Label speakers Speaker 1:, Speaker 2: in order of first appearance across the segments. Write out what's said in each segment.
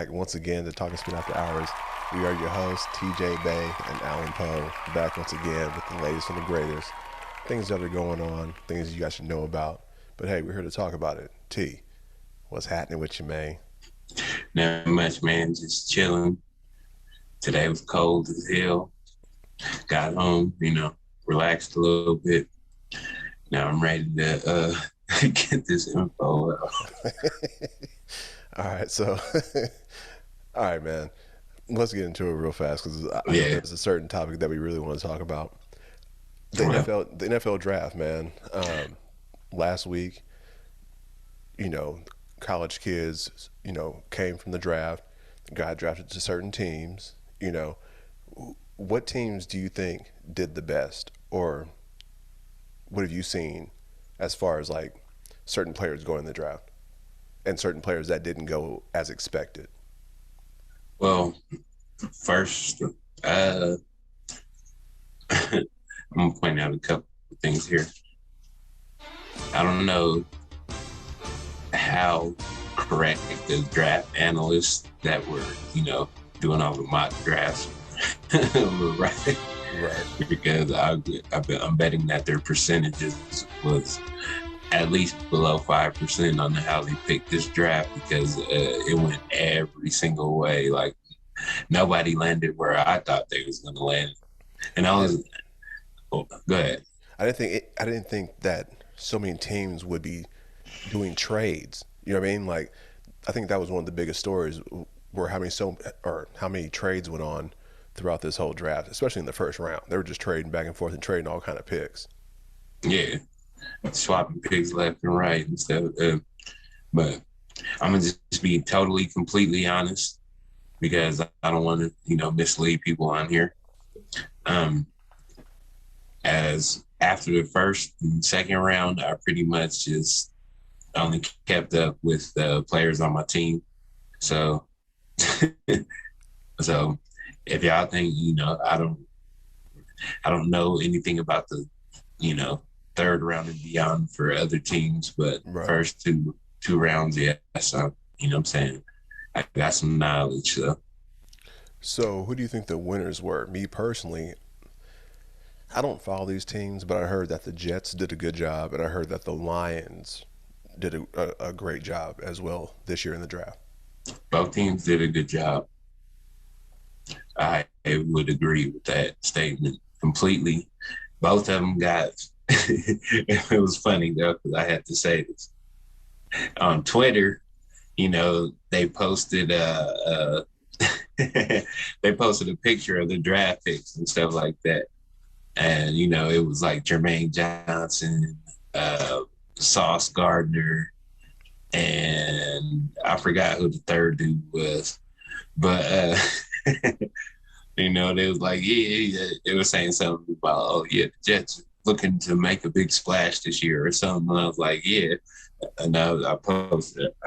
Speaker 1: back once again to Talking Spit After Hours. We are your hosts, TJ Bay and Alan Poe, back once again with the latest and the greatest. Things that are going on, things you guys should know about. But hey, we're here to talk about it. T, what's happening with you, man?
Speaker 2: Not much, man. Just chilling. Today was cold as hell. Got home, relaxed a little bit. Now I'm ready to get this info out.
Speaker 1: All right, so, all right, man. Let's get into it real fast because I know
Speaker 2: Yeah.
Speaker 1: there's a certain topic that we really want to talk about. The
Speaker 2: Well,
Speaker 1: NFL draft, man. Last week, college kids, came from the draft, got drafted to certain teams. What teams do you think did the best, or what have you seen as far as like certain players going in the draft and certain players that didn't go as expected?
Speaker 2: well, first, I'm gonna point out a couple of things here. I don't know how correct the draft analysts that were, doing all the mock drafts were right.
Speaker 1: Right.
Speaker 2: Because I'm betting that their percentages was at least below 5% on how they picked this draft because it went every single way. Like nobody landed where I thought they was going to land. And I was, go ahead.
Speaker 1: I didn't think that so many teams would be doing trades. You know what I mean? Like, I think that was one of the biggest stories where how many trades went on throughout this whole draft, especially in the first round. They were just trading back and forth and trading all kind of picks.
Speaker 2: Yeah, swapping picks left and right and stuff. But I'm gonna just be totally, completely honest because I don't want to, mislead people on here. As after the first and second round, I pretty much just only kept up with the players on my team. So, so if y'all think, I don't know anything about the, third round and beyond for other teams, but
Speaker 1: Right.
Speaker 2: first two rounds, yeah, so, what I'm saying? I got some knowledge, so.
Speaker 1: So, who do you think the winners were? Me personally, I don't follow these teams, but I heard that the Jets did a good job, and I heard that the Lions did a great job as well this year in the draft.
Speaker 2: Both teams did a good job. I would agree with that statement completely. Both of them got. It was funny though because I had to say this on Twitter. They posted they posted a picture of the draft picks and stuff like that, and it was like Jermaine Johnson, Sauce Gardner, and I forgot who the third dude was, but they was like, yeah, they were saying something about, oh yeah, the Jets looking to make a big splash this year or something. And I was like, yeah, and I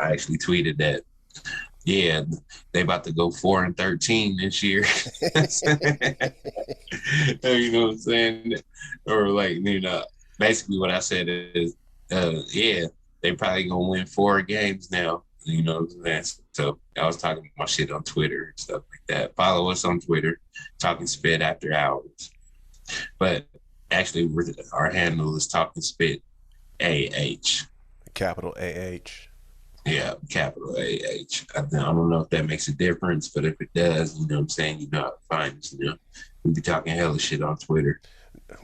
Speaker 2: actually tweeted that, yeah, they about to go 4-13 this year. You know what I'm saying? Or like, basically what I said is, yeah, they probably gonna win 4 games now. You know what I'm saying? So I was talking my shit on Twitter and stuff like that. Follow us on Twitter, Talking Spit After Hours. But actually, our handle is Talking Spit AH.
Speaker 1: Capital AH.
Speaker 2: Yeah, capital AH. I don't know if that makes a difference, but if it does, you know what I'm saying? You know how to find us. We be talking hella shit on Twitter.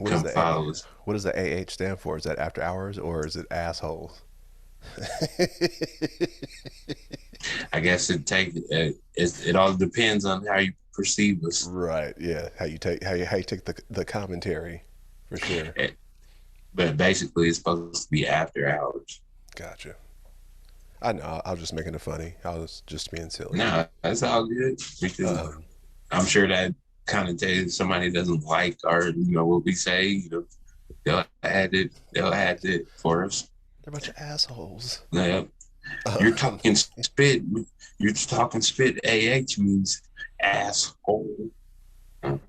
Speaker 2: Come follow us.
Speaker 1: What does the AH stand for? Is that after hours or is it assholes?
Speaker 2: I guess it all depends on how you perceive us.
Speaker 1: Right. Yeah. How you take the commentary, for sure.
Speaker 2: But basically, it's supposed to be after hours.
Speaker 1: Gotcha. I know. I was just making it funny. I was just being silly.
Speaker 2: No, that's all good because I'm sure that connotates somebody doesn't like our, what we say. They'll add it for us.
Speaker 1: They're a bunch of assholes.
Speaker 2: Yeah. You're talking spit. You're talking spit. AH means asshole. But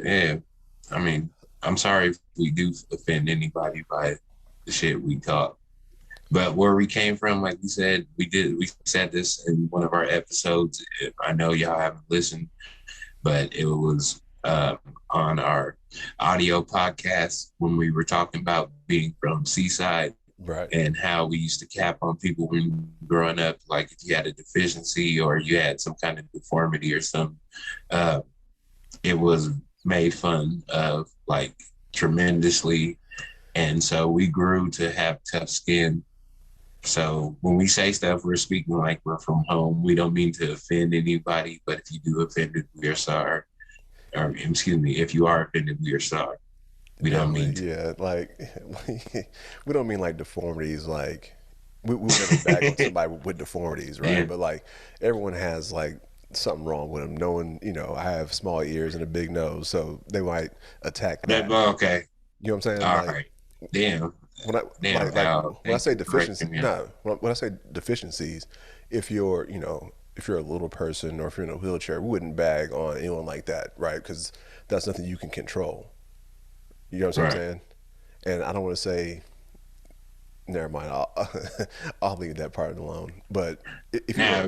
Speaker 2: yeah, I mean, I'm sorry if we do offend anybody by the shit we talk. But where we came from, like we said, we said this in one of our episodes. I know y'all haven't listened, but it was on our audio podcast when we were talking about being from Seaside
Speaker 1: Right.
Speaker 2: and how we used to cap on people when growing up. Like if you had a deficiency or you had some kind of deformity or something, uh, it was made fun of like tremendously. And so we grew to have tough skin. So when we say stuff, we're speaking like we're from home. We don't mean to offend anybody, but if you do offend it, we are sorry. Or excuse me, if you are offended, we are sorry. We don't mean
Speaker 1: Definitely,
Speaker 2: to.
Speaker 1: yeah. Like, we don't mean like deformities. Like, we would never bag on somebody with deformities, right?
Speaker 2: Yeah.
Speaker 1: But like, everyone has like something wrong with them. No one, I have small ears and a big nose, so they might attack that.
Speaker 2: Okay.
Speaker 1: You know what I'm saying?
Speaker 2: All
Speaker 1: Like,
Speaker 2: right. Damn.
Speaker 1: when I
Speaker 2: Damn, Al.
Speaker 1: when I
Speaker 2: Thank
Speaker 1: say
Speaker 2: you for
Speaker 1: deficiency,
Speaker 2: correcting me.
Speaker 1: no, when I say deficiencies, if you're, if you're a little person or if you're in a wheelchair, we wouldn't bag on anyone like that, right? Because that's nothing you can control. You know what I'm
Speaker 2: Right.
Speaker 1: saying? And I don't want to say, never mind. I'll leave that part alone. But if you
Speaker 2: Now,
Speaker 1: are,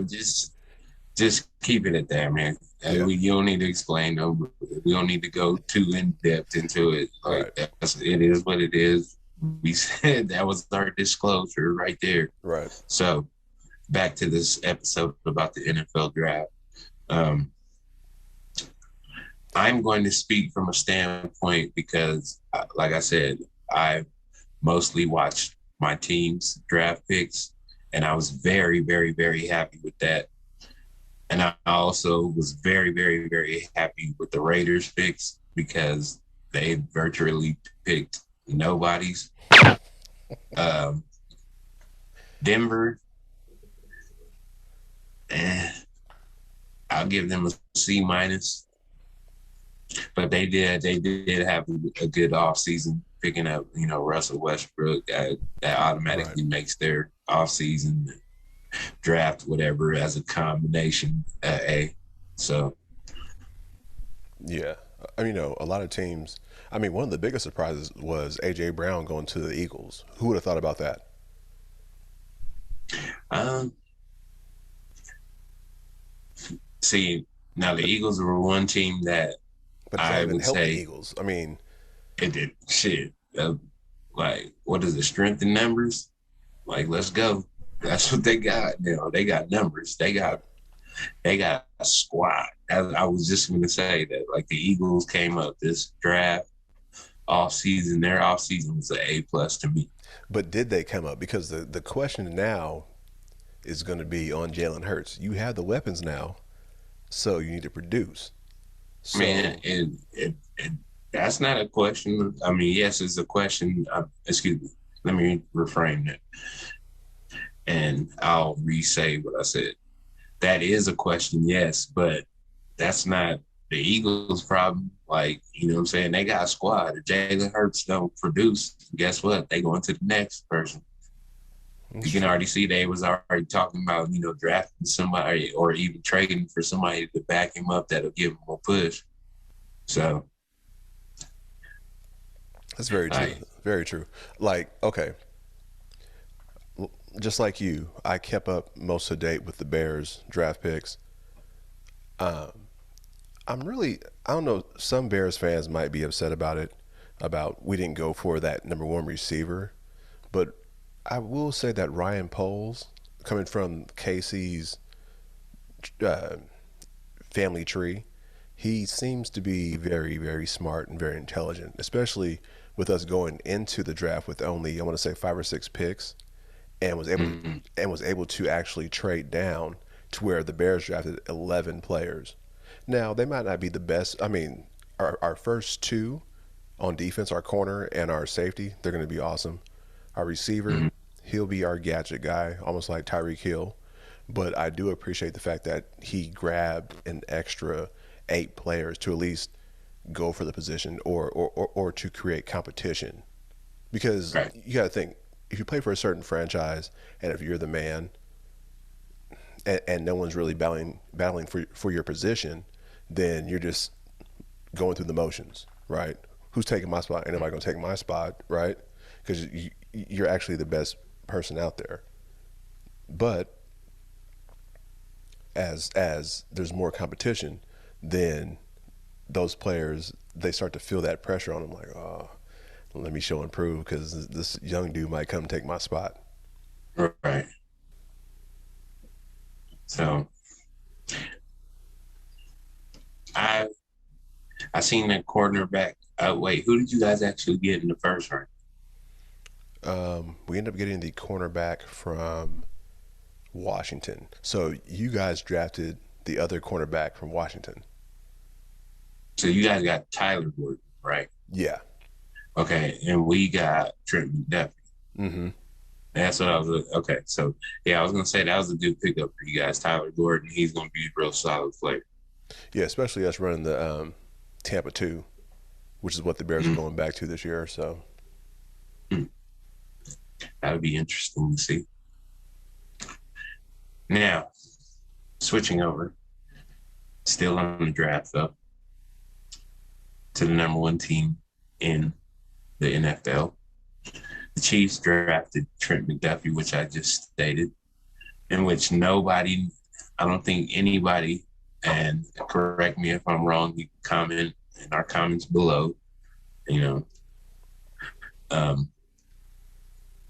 Speaker 2: just keep it at that, man.
Speaker 1: yeah,
Speaker 2: You don't need to explain. No, we don't need to go too in depth into it.
Speaker 1: right,
Speaker 2: Like it is what it is. We said that was our disclosure right there.
Speaker 1: right,
Speaker 2: So back to this episode about the NFL draft. Um, I'm going to speak from a standpoint because, like I said, I mostly watched my team's draft picks, and I was very, very, very happy with that. And I also was very, very, very happy with the Raiders picks because they virtually picked nobodies. Um, Denver, eh, I'll give them a C minus, but they did have a good off season picking up, Russell Westbrook. That
Speaker 1: right.
Speaker 2: automatically makes their off season draft whatever as a combination A. So
Speaker 1: Yeah. I mean, a lot of teams. I mean, one of the biggest surprises was AJ Brown going to the Eagles. Who would have thought about that?
Speaker 2: um, see, now the Eagles were one team that
Speaker 1: But it's not
Speaker 2: I
Speaker 1: even
Speaker 2: would
Speaker 1: healthy
Speaker 2: say
Speaker 1: Eagles. I mean,
Speaker 2: it did shit. Like what is it? Strength in numbers. Like let's go. That's what they got. They got numbers.
Speaker 1: right.
Speaker 2: They got a squad. I was just going to say that like the Eagles came up this draft off season. Their off season was an A+ to me.
Speaker 1: But did they come up? Because the question now is going to be on Jalen Hurts. You have the weapons now, so you need to produce.
Speaker 2: I mean,
Speaker 1: So,
Speaker 2: that's not a question. I mean, yes, it's a question. Excuse me. Let me reframe that, and I'll re-say what I said. That is a question, yes, but that's not the Eagles' problem. Like, you know what I'm saying? They got a squad. If Jalen Hurts don't produce, guess what? They go into the next person.
Speaker 1: it's
Speaker 2: You can
Speaker 1: true.
Speaker 2: already see they was already talking about, drafting somebody or even trading for somebody to back him up that'll give him a push. So,
Speaker 1: That's very true.
Speaker 2: like,
Speaker 1: Very true. Like, okay, just like you, I kept up most to date with the Bears draft picks. Um, I don't know, some Bears fans might be upset about it, about we didn't go for that number one receiver. But I will say that Ryan Poles, coming from Casey's uh, family tree, he seems to be very, very smart and very intelligent, especially with us going into the draft with only, I want to say, 5 or 6 picks, and
Speaker 2: mm,
Speaker 1: was able to actually trade down to where the Bears drafted 11 players. Now they might not be the best. I mean, our first two on defense, our corner and our safety, they're going to be awesome. Our receiver,
Speaker 2: mm,
Speaker 1: he'll be our gadget guy, almost like Tyreek Hill. But I do appreciate the fact that he grabbed an extra 8 players to at least go for the position or to create competition. Because
Speaker 2: right.
Speaker 1: you got to think, if you play for a certain franchise and if you're the man and no one's really battling for your position, then you're just going through the motions, right? Who's taking my spot? Ain't nobody gonna take my spot, right? Because you're actually the best person out there. But as there's more competition, then those players, they start to feel that pressure on them, like, oh, let me show and prove because this young dude might come take my spot.
Speaker 2: Right. So I I seen that cornerback. Wait, who did you guys actually get in the first round?
Speaker 1: We end up getting the cornerback from Washington. So you guys drafted the other cornerback from Washington.
Speaker 2: So you guys got Tyler Gordon, right?
Speaker 1: Yeah.
Speaker 2: Okay, and we got Trent McDuffie.
Speaker 1: Mm-hmm.
Speaker 2: That's what I was. Okay, so yeah, I was gonna say that was a good pickup for you guys. Tyler Gordon, he's gonna be a real solid player.
Speaker 1: Yeah, especially us running the Tampa 2, which is what the Bears are
Speaker 2: Mm-hmm.
Speaker 1: going back to this year. So
Speaker 2: That would be interesting to see. Now, switching over, still on the draft though, to the number one team in the NFL. The Chiefs drafted Trent McDuffie, which I just stated, in which nobody, I don't think anybody, and correct me if I'm wrong, you can comment in our comments below, you know, um,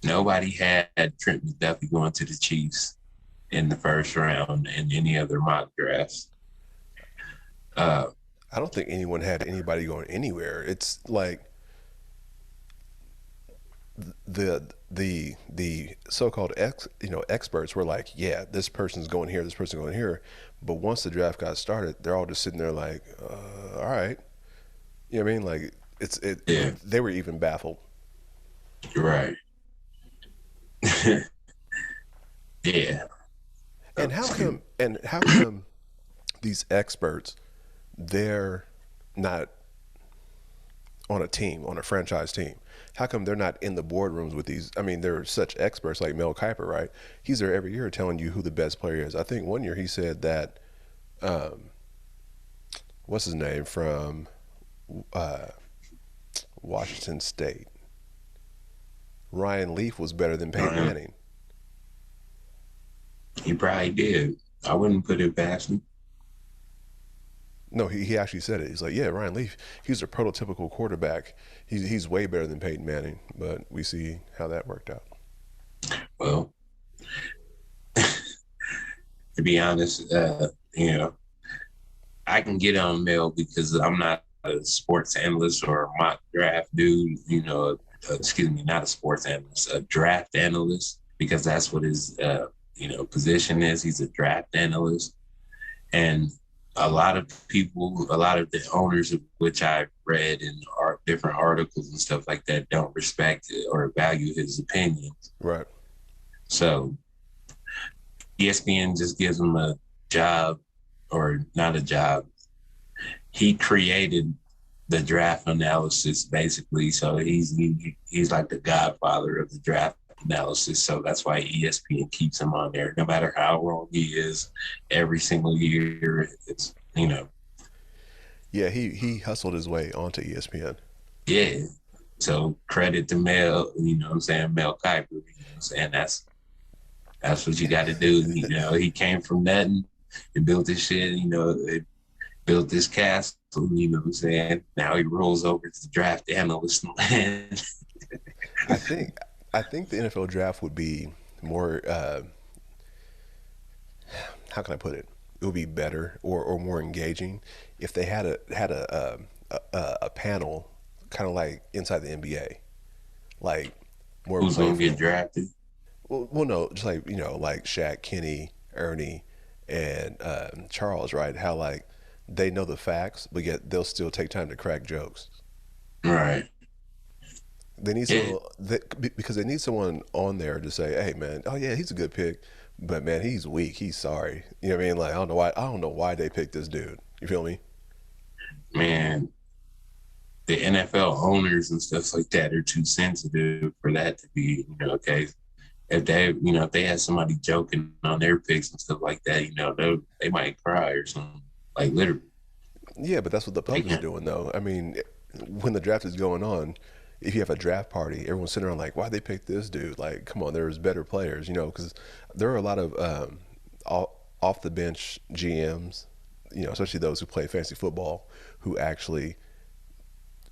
Speaker 2: nobody had Trent McDuffie going to the Chiefs in the first round in any other mock drafts. Uh,
Speaker 1: I don't think anyone had anybody going anywhere. It's like the so-called experts were like, yeah, this person's going here, this person's going here. But once the draft got started, they're all just sitting there like, all right. You know what I mean? Like
Speaker 2: yeah,
Speaker 1: they were even baffled.
Speaker 2: you're right. Yeah.
Speaker 1: And how come these experts, they're not on a team, on a franchise team? How come they're not in the boardrooms with these? I mean, they're such experts like Mel Kiper, right? He's there every year telling you who the best player is. I think one year he said that, um, what's his name from uh, Washington State, Ryan Leaf was better than Peyton Manning.
Speaker 2: He probably did. I wouldn't put it past him.
Speaker 1: No, he actually said it. He's like, yeah, Ryan Leaf, he's a prototypical quarterback. He's way better than Peyton Manning, but we see how that worked out.
Speaker 2: Well, to be honest, I can get on Mel because I'm not a sports analyst or a mock draft dude. Excuse me, not a sports analyst, a draft analyst, because that's what his position is. He's a draft analyst, and a lot of people, a lot of the owners of which I've read in different articles and stuff like that, don't respect it or value his opinions.
Speaker 1: Right.
Speaker 2: So ESPN just gives him a job, or not a job. He created the draft analysis basically, so he's like the godfather of the draft analysis. So that's why ESPN keeps him on there, no matter how wrong he is. Every single year, it's
Speaker 1: Yeah, he hustled his way onto ESPN.
Speaker 2: yeah. So credit to Mel, what I'm saying, Mel Kiper, what I'm saying, that's what you got to do. He came from nothing and built this shit. It built this castle. What I'm saying. Now he rolls over to the draft analyst land.
Speaker 1: I think the NFL draft would be more. How can I put it? It would be better or more engaging if they had a panel, kind of like inside the NBA, like more
Speaker 2: Who's gonna
Speaker 1: playful.
Speaker 2: get drafted?
Speaker 1: Well, no, just like like Shaq, Kenny, Ernie, and Charles, right? How like they know the facts, but yet they'll still take time to crack jokes.
Speaker 2: Right.
Speaker 1: They need
Speaker 2: Yeah.
Speaker 1: because they need someone on there to say, "Hey, man, oh yeah, he's a good pick, but man, he's weak. He's sorry." You know what I mean? Like I don't know why. I don't know why they picked this dude. You feel me?
Speaker 2: Man, the NFL owners and stuff like that are too sensitive for that to be, okay. If they had somebody joking on their picks and stuff like that, they might cry or something. Like literally.
Speaker 1: Yeah, but that's what the
Speaker 2: They
Speaker 1: public is
Speaker 2: can't.
Speaker 1: doing, though. I mean, when the draft is going on, if you have a draft party, everyone's sitting around like, why'd they pick this dude? Like, come on, there's better players, because there are a lot of off the bench GMs, especially those who play fantasy football, who actually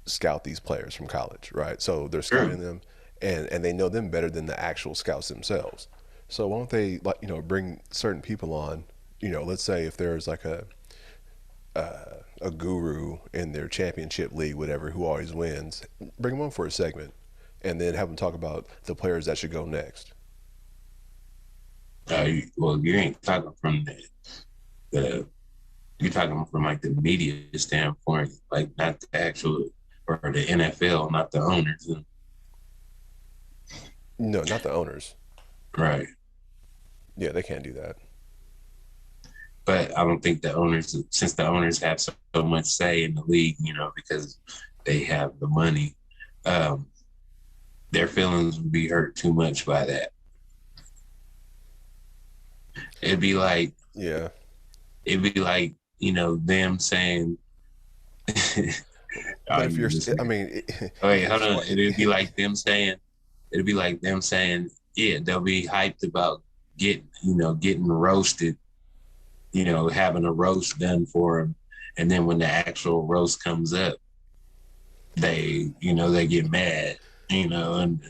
Speaker 1: scout these players from college, right? So they're
Speaker 2: True.
Speaker 1: scouting them, and they know them better than the actual scouts themselves. So why don't they, like, bring certain people on? Let's say if there's like a guru in their championship league, whatever, who always wins, bring them on for a segment, and then have them talk about the players that should go next.
Speaker 2: Well, you ain't talking from the you're talking from like the media standpoint, like not the actual or the NFL, not the owners.
Speaker 1: No, not the owners.
Speaker 2: Right.
Speaker 1: Yeah, they can't do that.
Speaker 2: But I don't think the owners, since the owners have so much say in the league, because they have the money, um, their feelings would be hurt too much by that. It'd be like,
Speaker 1: Yeah.
Speaker 2: it'd be like, them saying,
Speaker 1: But
Speaker 2: oh,
Speaker 1: if
Speaker 2: you
Speaker 1: you're,
Speaker 2: just,
Speaker 1: I mean,
Speaker 2: wait, hold on. It'd be like them saying, yeah, they'll be hyped about getting roasted, having a roast done for them. And then when the actual roast comes up, they get mad, and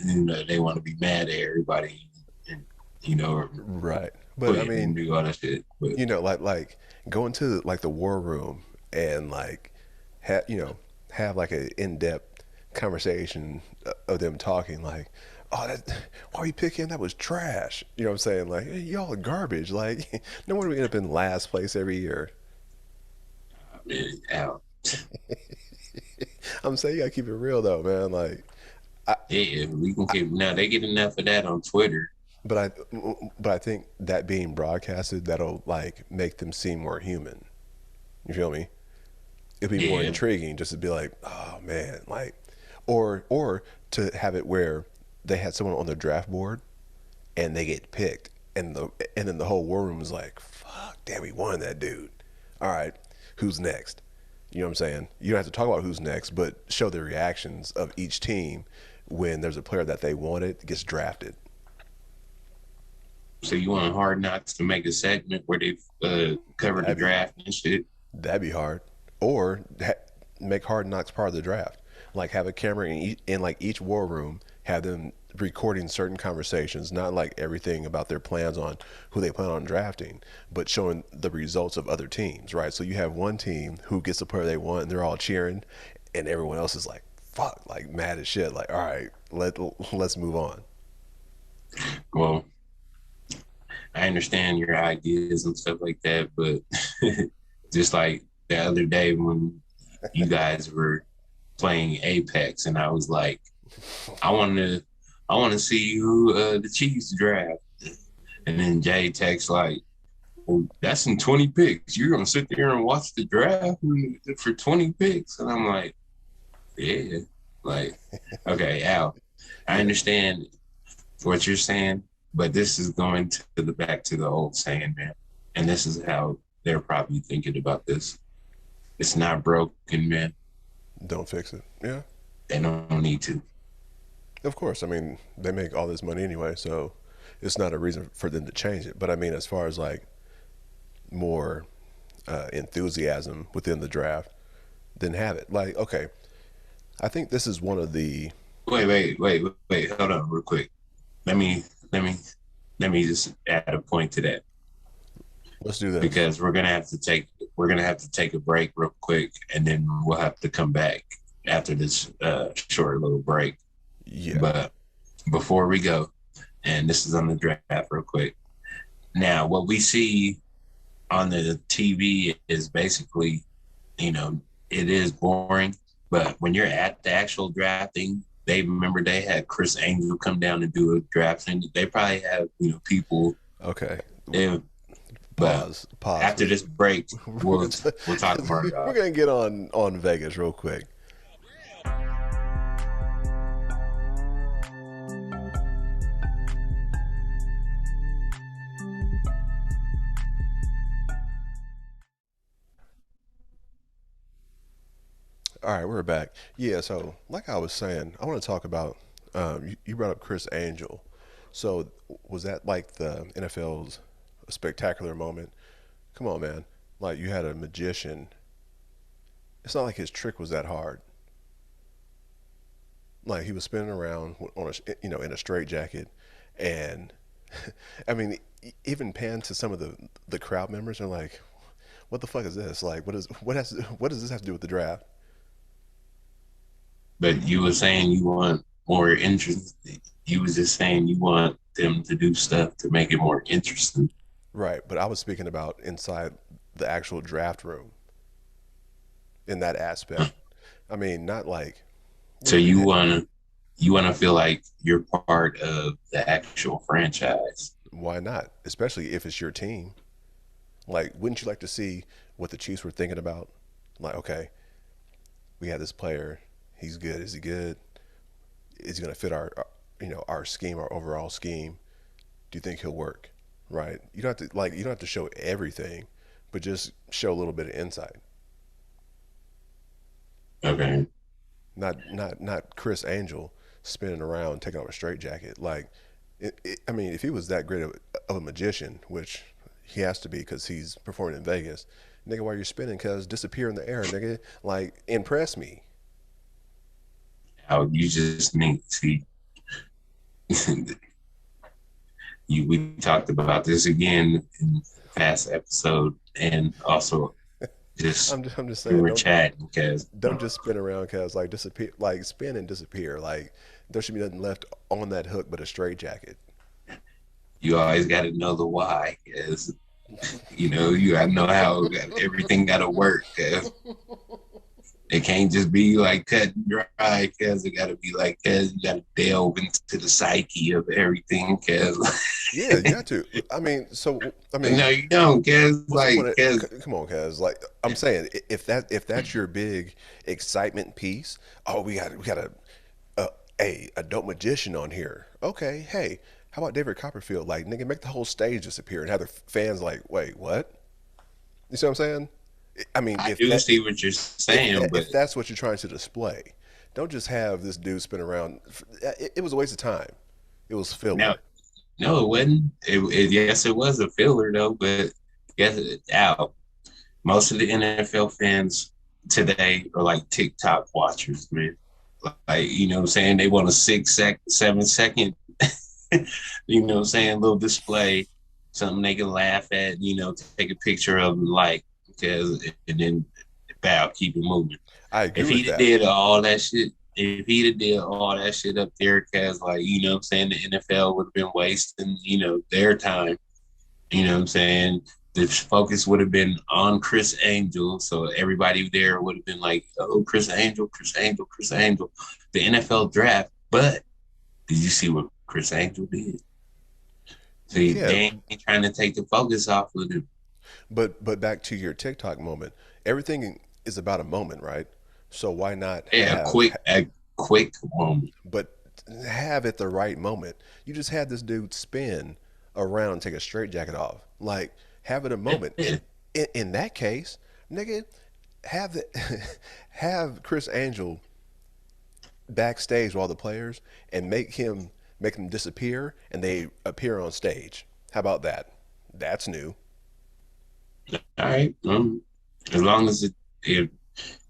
Speaker 2: they want to be mad at everybody, and
Speaker 1: right. But I
Speaker 2: quit and
Speaker 1: mean,
Speaker 2: do all that shit. But
Speaker 1: like go into like the war room and like have like an in-depth conversation of them talking like, oh, why are you picking, that was trash, what I'm saying, like, hey, y'all are garbage, like, no wonder we end up in last place every year.
Speaker 2: man, out.
Speaker 1: I'm saying you gotta keep it real though, man, like, I,
Speaker 2: Yeah, we can keep now. They get enough of that on Twitter.
Speaker 1: but I but I think that being broadcasted, that'll like make them seem more human, you feel me? It'd be more
Speaker 2: Yeah,
Speaker 1: intriguing just to be like, oh man, like, or to have it where they had someone on the draft board and they get picked, and then the whole war room is like, fuck, damn, we won that dude. All right, who's next? You know what I'm saying? You don't have to talk about who's next, but show the reactions of each team when there's a player that they wanted gets drafted.
Speaker 2: so you want Hard Knocks to make a segment where they cover the
Speaker 1: That'd be
Speaker 2: draft and shit?
Speaker 1: that'd be hard. Or make Hard Knocks part of the draft. Like have a camera in like each war room, have them recording certain conversations, not like everything about their plans on who they plan on drafting, but showing the results of other teams, right? So you have one team who gets the player they want and they're all cheering, and everyone else is like, fuck, like mad as shit, like, all right, let's move on.
Speaker 2: Well, I understand your ideas and stuff like that, but just like the other day when you guys were playing Apex, and I was like, I want to, I want to see who the Chiefs draft, and then Jay texts like, well, that's in 20 picks. You're gonna sit there and watch the draft for 20 picks, and I'm like, yeah, like, okay, Al, I
Speaker 1: Yeah,
Speaker 2: understand what you're saying, but this is going to the back to the old saying, man. And this is how they're probably thinking about this. It's not broken, man.
Speaker 1: don't fix it. Yeah,
Speaker 2: They don't need to.
Speaker 1: of course. I mean, they make all this money anyway, so it's not a reason for them to change it. But I mean, as far as like more enthusiasm within the draft, then have it. Like, okay, I think this is one of the.
Speaker 2: Wait. Hold on, real quick. Let me let me let me just add a point to that
Speaker 1: Let's do this.
Speaker 2: because we're gonna have to take a break real quick, and then we'll have to come back after this short little break.
Speaker 1: Yeah.
Speaker 2: But before we go, and this is on the draft real quick. Now, what we see on the TV is basically, you know, it is boring. But when you're at the actual drafting, they had Chris Angel come down and do a draft, and they probably have people.
Speaker 1: Okay.
Speaker 2: They, but
Speaker 1: Pause. Pause.
Speaker 2: after this break,
Speaker 1: We're
Speaker 2: we'll talk more
Speaker 1: we're
Speaker 2: about.
Speaker 1: gonna get on Vegas real quick. All right, we're back. Yeah, so like I was saying, I want to talk about. You brought up Chris Angel. So was that like the NFL's spectacular moment? Come on, man. Like you had a magician. It's not like his trick was that hard. Like he was spinning around on a in a straight jacket, and I mean even pan to some of the crowd members are like, what the fuck is this? Like what does this have to do with the draft?
Speaker 2: But you were saying you want more interest. You was just saying you want them to do stuff to make it more interesting.
Speaker 1: Right, but I was speaking about inside the actual draft room in that aspect. I mean, not like,
Speaker 2: So
Speaker 1: you had,
Speaker 2: you wanna feel like you're part of the actual franchise.
Speaker 1: why not? Especially if it's your team. Like, wouldn't you like to see what the Chiefs were thinking about? Like, okay, we had this player. He's good. Is he good? Is he going to fit our scheme, our overall scheme? Do you think he'll work? Right. You don't have to like, you don't have to show everything, but just show a little bit of insight.
Speaker 2: Okay.
Speaker 1: Not Chris Angel spinning around taking off a straight jacket. Like, I mean, if he was that great of a magician, which he has to be because he's performing in Vegas, nigga, while you're spinning, cuz disappear in the air, nigga. Like, impress me.
Speaker 2: How you just need see you we talked about this again in the past episode and also just
Speaker 1: I'm just
Speaker 2: we
Speaker 1: saying,
Speaker 2: were chatting because
Speaker 1: don't just spin around, cuz like disappear, like spin and disappear. Like, there should be nothing left on that hook but a straight jacket.
Speaker 2: you always got to know the why. Because you got to know how everything got to work. Cause it can't just be like cut and dry. Cause it got to be like, cause you got to delve into the psyche of everything. Cause
Speaker 1: Yeah, you got to. I mean, so I mean,
Speaker 2: no, you don't. Cause
Speaker 1: what's the point
Speaker 2: like, cause
Speaker 1: come on, cuz like I'm saying, if that's your big excitement piece, oh, we got a a dope magician on here. Okay, hey, how about David Copperfield? Like, nigga, make the whole stage disappear and have the fans like, wait, what? You see what I'm saying? I mean,
Speaker 2: I do see what you're saying, but
Speaker 1: if that's what you're trying to display, don't just have this dude spin around. It was a waste of time. It was
Speaker 2: no,
Speaker 1: filler.
Speaker 2: no, it wasn't. Yes, it was a filler though, but yes, out. Most of the NFL fans today are like TikTok watchers, man. Like, what I'm saying? They want a 7 second, what I'm saying, little display, something they can laugh at, take a picture of and like, because, and then bow, keep it moving.
Speaker 1: I agree
Speaker 2: If
Speaker 1: with
Speaker 2: he
Speaker 1: that.
Speaker 2: did all that shit, if he'd have did all that shit up there, cause like, what I'm saying, the NFL would have been wasting, their time. What I'm saying? The focus would have been on Chris Angel. So everybody there would have been like, oh, Chris Angel, Chris Angel, Chris Angel, the NFL draft. But did you see what Chris Angel did? See,
Speaker 1: Yeah,
Speaker 2: they ain't trying to take the focus off of him.
Speaker 1: but back to your TikTok moment. Everything is about a moment, right? So why not
Speaker 2: Yeah, a quick moment.
Speaker 1: but have it the right moment? You just had this dude spin around and take a straight jacket off. Like, have it a moment.
Speaker 2: Yeah.
Speaker 1: In that case, nigga, have the have Chris Angel backstage with all the players and make them disappear and they appear on stage. How about that? That's new.
Speaker 2: All right. As long as if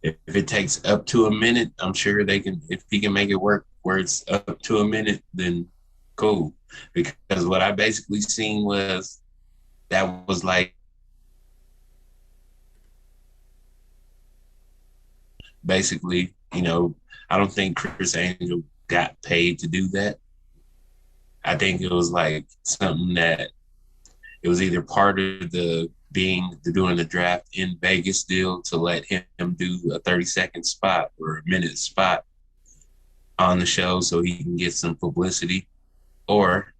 Speaker 2: it takes up to a minute, I'm sure they can. If he can make it work where it's up to a minute, then cool. Because what I basically seen was that was like basically, I don't think Chris Angel got paid to do that. I think it was like something that it was either part of the doing the draft in Vegas deal to let him do a 30-second spot or a minute spot on the show so he can get some publicity, or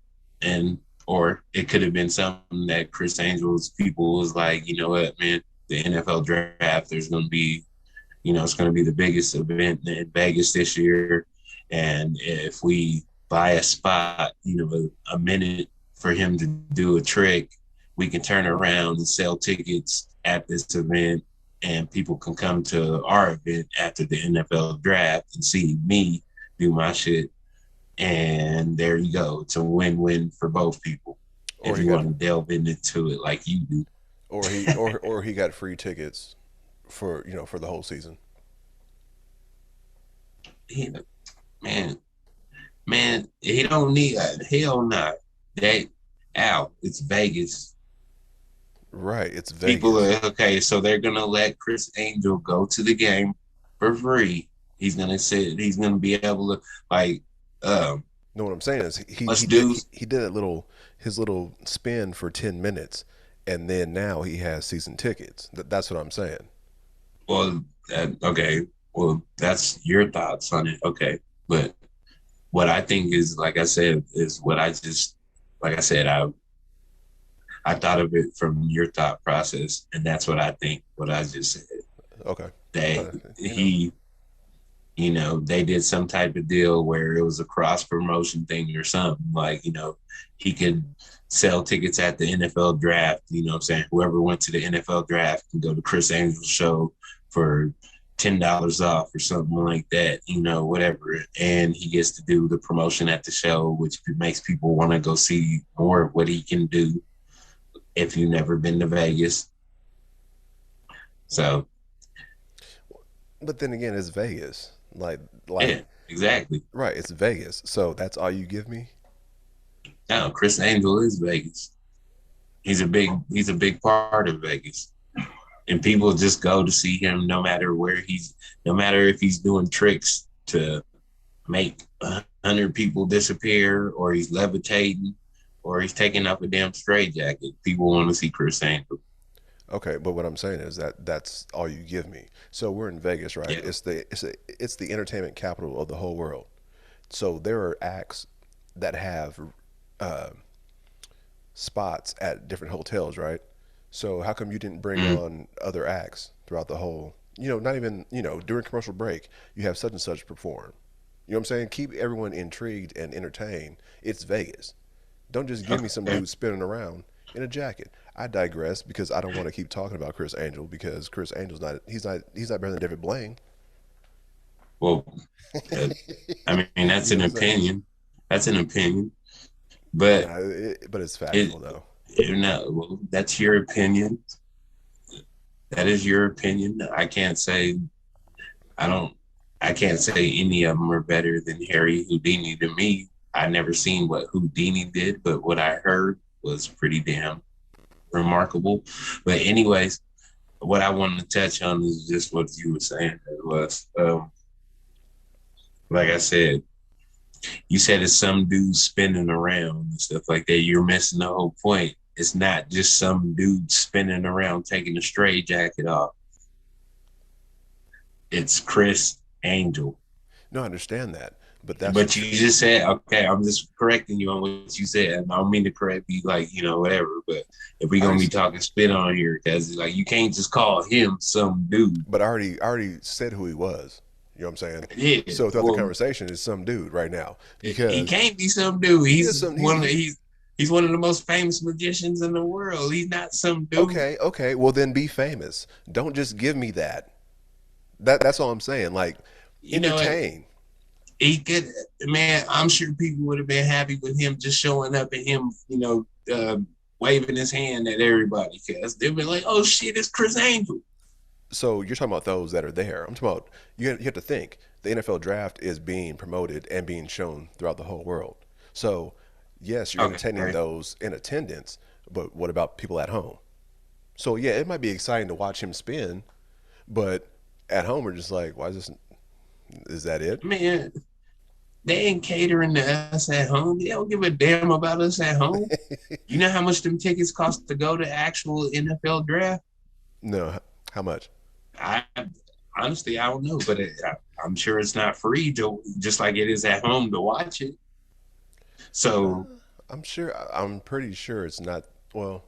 Speaker 2: and or it could have been something that Chris Angel's people was like, you know what, man, the NFL draft, there's going to be, it's going to be the biggest event in Vegas this year, and if we buy a spot, a minute for him to do a trick, we can turn around and sell tickets at this event and people can come to our event after the NFL draft and see me do my shit. And there you go. It's a win-win for both people
Speaker 1: Or
Speaker 2: if
Speaker 1: he
Speaker 2: you
Speaker 1: got
Speaker 2: want to delve into it like you do.
Speaker 1: or he got free tickets for for the whole season.
Speaker 2: He, man, man, he don't need hell not. That out. It's Vegas.
Speaker 1: Right, it's
Speaker 2: People
Speaker 1: Vegas.
Speaker 2: are okay, so they're gonna let Chris Angel go to the game for free. He's gonna sit. He's gonna be able to like um
Speaker 1: No, what I'm saying is
Speaker 2: let's do
Speaker 1: he did a little his little spin for 10 minutes, and then now he has season tickets. That's what I'm saying.
Speaker 2: well okay. Well, that's your thoughts on it. Okay. But what I think is like I said, is what I just like I said, I thought of it from your thought process, and that's what I think, what I just said.
Speaker 1: Okay,
Speaker 2: That
Speaker 1: but
Speaker 2: he they did some type of deal where it was a cross promotion thing or something. Like, he could sell tickets at the NFL draft, what I'm saying? Whoever went to the NFL draft can go to Chris Angel's show for $10 off or something like that, whatever. And he gets to do the promotion at the show, which makes people want to go see more of what he can do if you've never been to Vegas. So
Speaker 1: but then again, it's Vegas. Like
Speaker 2: yeah, exactly.
Speaker 1: right, it's Vegas. So that's all you give me.
Speaker 2: Now Chris Angel is Vegas. He's a big part of Vegas. And people just go to see him no matter if he's doing tricks to make 100 people disappear, or he's levitating, or he's taking off a damn straitjacket. People want to see Chris Angel.
Speaker 1: Okay, but what I'm saying is that's all you give me. So we're in Vegas, right?
Speaker 2: Yeah.
Speaker 1: It's the entertainment capital of the whole world. So there are acts that have uh, spots at different hotels, right? So how come you didn't bring
Speaker 2: Mm.
Speaker 1: on other acts throughout the whole? Not even during commercial break, you have such and such perform. You know what I'm saying? Keep everyone intrigued and entertained. It's Vegas. Don't just give me some
Speaker 2: Okay.
Speaker 1: dude spinning around in a jacket. I digress because I don't want to keep talking about Chris Angel because Chris Angel's not better than David Blaine.
Speaker 2: Well, uh, I mean, that's
Speaker 1: You know
Speaker 2: an
Speaker 1: what I'm saying?
Speaker 2: opinion. That's an opinion. But
Speaker 1: Nah, but it's
Speaker 2: it,
Speaker 1: factual though.
Speaker 2: no, well, that's your opinion. That is your opinion. I don't, I can't say any of them are better than Harry Houdini to me. I never seen what Houdini did, but what I heard was pretty damn remarkable. But anyways, what I wanted to touch on is just what you were saying. It was, like I said, you said it's some dude spinning around and stuff like that. You're missing the whole point. It's not just some dude spinning around taking a straight jacket off. It's Chris Angel.
Speaker 1: No, I understand that, but that's
Speaker 2: But you just said, okay, I'm just correcting you on what you said. I don't mean to correct you, like, whatever. But if we're
Speaker 1: I
Speaker 2: going to
Speaker 1: already,
Speaker 2: be talking spit on here, because, like, you can't just call him some dude.
Speaker 1: but I already said who he was. You know what I'm saying?
Speaker 2: Yeah,
Speaker 1: So throughout the
Speaker 2: well,
Speaker 1: conversation, it's some dude right now
Speaker 2: he
Speaker 1: because
Speaker 2: can't be some dude.
Speaker 1: he is some.
Speaker 2: He's one of the most famous magicians in the world. He's not some dude.
Speaker 1: Okay, okay. Well, then be famous. Don't just give me that. That's all I'm saying. Like,
Speaker 2: You know what?
Speaker 1: entertain.
Speaker 2: He could, man. I'm sure people would have been happy with him just showing up and him, waving his hand at everybody, because they'd be like, "Oh shit, it's Chris Angel."
Speaker 1: So you're talking about those that are there. I'm talking about you have to think the NFL draft is being promoted and being shown throughout the whole world. So yes, you're entertaining
Speaker 2: Okay.
Speaker 1: those in attendance, but what about people at home? So yeah, it might be exciting to watch him spin, but at home we're just like, why is this? Is that it?
Speaker 2: Man, they ain't catering to us at home. They don't give a damn about us at home. You know how much them tickets cost to go to actual NFL draft?
Speaker 1: No, how much?
Speaker 2: I honestly I don't know, but I'm sure it's not free, just like it is at home to watch it. So
Speaker 1: I'm sure. I'm pretty sure it's not. Well,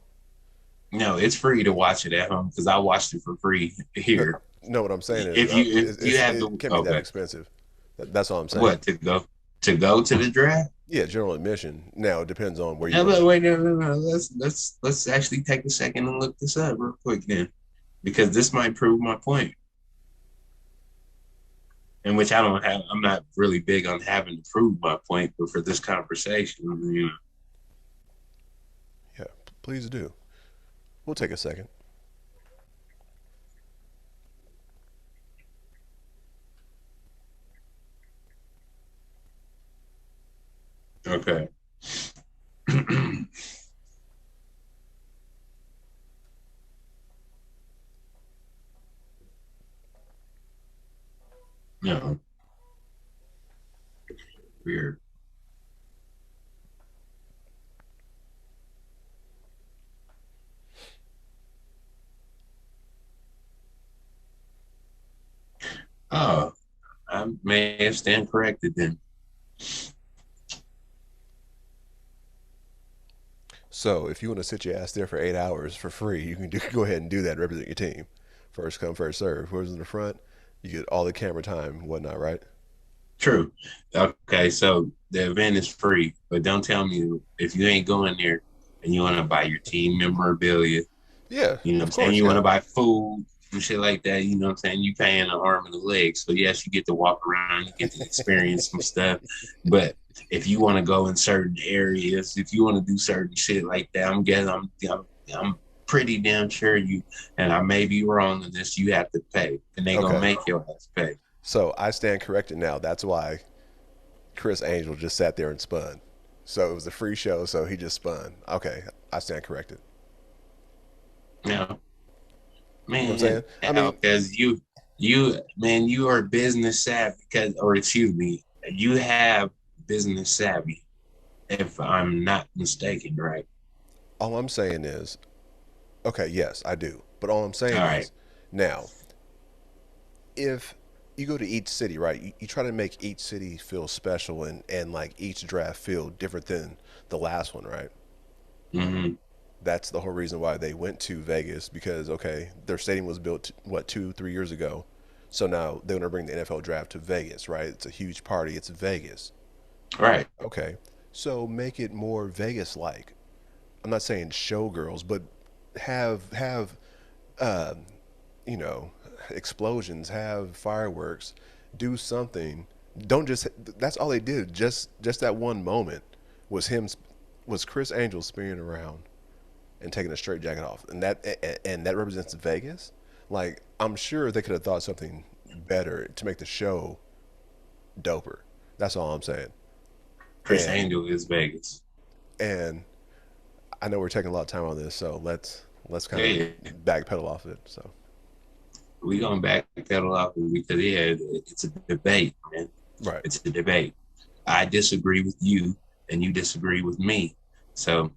Speaker 2: no, it's free to watch it at home because I watched it for free
Speaker 1: no,
Speaker 2: here.
Speaker 1: no. What I'm saying is,
Speaker 2: If you have
Speaker 1: it
Speaker 2: the
Speaker 1: can't be that
Speaker 2: okay,
Speaker 1: expensive. That's all I'm saying.
Speaker 2: what to go to the draft?
Speaker 1: Yeah, general admission. Now it depends on where you
Speaker 2: No,
Speaker 1: want
Speaker 2: but
Speaker 1: to.
Speaker 2: wait, no. Let's actually take a second and look this up real quick then. because this might prove my point, in which I don't have. I'm not really big on having to prove my point, but for this conversation, you
Speaker 1: Yeah, please do. We'll take a second.
Speaker 2: know, okay. No, weird. Oh, I may have stand corrected then.
Speaker 1: So if you want to sit your ass there for 8 hours for free, you can go ahead and do that and represent your team. First come, first serve. Whoever's in the front, you get all the camera time and whatnot, right?
Speaker 2: True. Okay, so the event is free, but don't tell me if you ain't going there and you want to buy your team memorabilia.
Speaker 1: Yeah,
Speaker 2: You know what I'm
Speaker 1: of
Speaker 2: saying?
Speaker 1: course,
Speaker 2: You want
Speaker 1: yeah.
Speaker 2: to buy food and shit like that. You know what I'm saying? You paying an arm and a leg. So yes, you get to walk around, you get to experience some stuff. But if you want to go in certain areas, if you want to do certain shit like that, I'm pretty damn sure you, and I may be wrong in this, you have to pay. And they gonna
Speaker 1: Okay.
Speaker 2: make your ass pay.
Speaker 1: So I stand corrected now. That's why Chris Angel just sat there and spun. So it was a free show, so he just spun. Okay, I stand corrected.
Speaker 2: You know,
Speaker 1: You know what I'm
Speaker 2: man,
Speaker 1: saying? I mean,
Speaker 2: because man, you are business savvy because, or excuse me, you have business savvy, if I'm not mistaken, right?
Speaker 1: all I'm saying is, okay, yes, I do. But all I'm
Speaker 2: All
Speaker 1: saying
Speaker 2: right.
Speaker 1: is, now, if you go to each city, right, you try to make each city feel special and like each draft feel different than the last one, right?
Speaker 2: Mm-hmm.
Speaker 1: That's the whole reason why they went to Vegas because, okay, their stadium was built, what, 2, 3 years ago. So now they're going to bring the NFL draft to Vegas, right? It's a huge party. It's Vegas.
Speaker 2: Right.
Speaker 1: Okay. So make it more Vegas like. I'm not saying showgirls, but have um, you know, explosions, have fireworks, do something. Don't just that's all they did. Just that one moment was him was Chris Angel spinning around and taking a straight jacket off. And that represents Vegas. Like I'm sure they could have thought something better to make the show doper. That's all I'm saying.
Speaker 2: Chris
Speaker 1: And
Speaker 2: Angel is Vegas.
Speaker 1: and I know we're taking a lot of time on this, so let's kind of
Speaker 2: Yeah,
Speaker 1: backpedal off it. So
Speaker 2: we going back pedal off because yeah, it's a debate, man.
Speaker 1: right.
Speaker 2: It's a debate. I disagree with you, and you disagree with me. So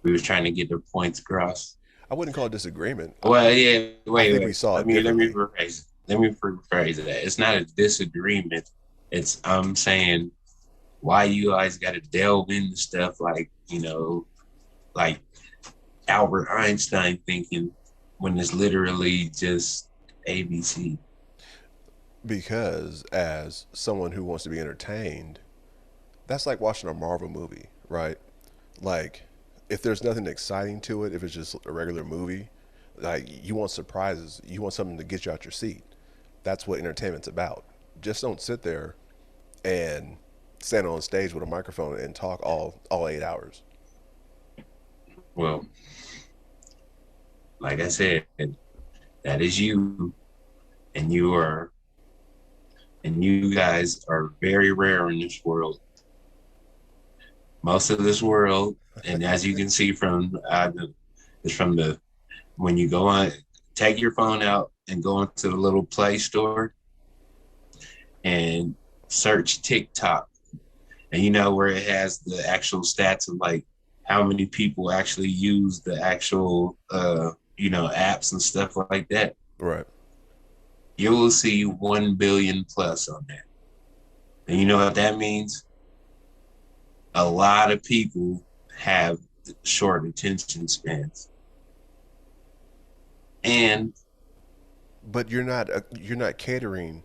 Speaker 2: we was trying to get the points across.
Speaker 1: I wouldn't call it disagreement.
Speaker 2: Well, yeah.
Speaker 1: I
Speaker 2: Wait,
Speaker 1: think we
Speaker 2: wait.
Speaker 1: saw
Speaker 2: Let
Speaker 1: it
Speaker 2: me let me
Speaker 1: differently.
Speaker 2: rephrase. Let me rephrase that. It's not a disagreement. It's I'm saying why you always got to delve into stuff like like Albert Einstein thinking when it's literally just ABC.
Speaker 1: Because as someone who wants to be entertained, that's like watching a Marvel movie, right? Like if there's nothing exciting to it, if it's just a regular movie, like you want surprises, you want something to get you out your seat. That's what entertainment's about. Just don't sit there and stand on stage with a microphone and talk all 8 hours.
Speaker 2: Well, like I said, that is you, and you guys are very rare in this world. Most of this world, and as you can see from it's from the when you go on, take your phone out and go into the little Play Store and search TikTok, and you know where it has the actual stats of like how many people actually use the actual apps and stuff like that.
Speaker 1: Right.
Speaker 2: You will see 1 billion plus on that, and you know what that means. A lot of people have short attention spans, and
Speaker 1: But you're not catering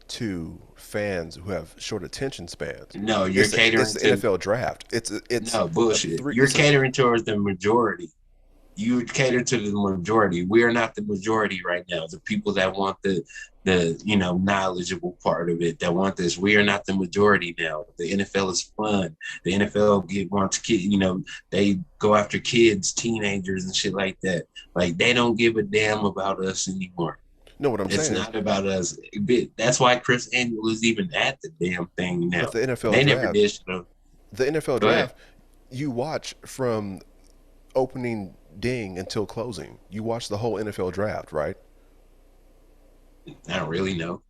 Speaker 1: to fans who have short attention spans.
Speaker 2: no, you're
Speaker 1: It's
Speaker 2: catering
Speaker 1: the
Speaker 2: to
Speaker 1: NFL draft. It's
Speaker 2: no
Speaker 1: a
Speaker 2: bullshit.
Speaker 1: three.
Speaker 2: You're catering towards the majority. you cater to the majority. We are not the majority right now. The people that want the knowledgeable part of it, that want this. We are not the majority now. The NFL is fun. The NFL wants kids. They go after kids, teenagers, and shit like that. Like they don't give a damn about us anymore.
Speaker 1: No, what I'm
Speaker 2: It's
Speaker 1: saying is,
Speaker 2: not about us. That's why Chris Angel is even at the damn thing
Speaker 1: but
Speaker 2: now.
Speaker 1: the
Speaker 2: And
Speaker 1: NFL
Speaker 2: they never
Speaker 1: draft,
Speaker 2: did. So
Speaker 1: the NFL
Speaker 2: go ahead.
Speaker 1: draft, you watch from opening ding until closing. You watch the whole NFL draft, right?
Speaker 2: I don't really know.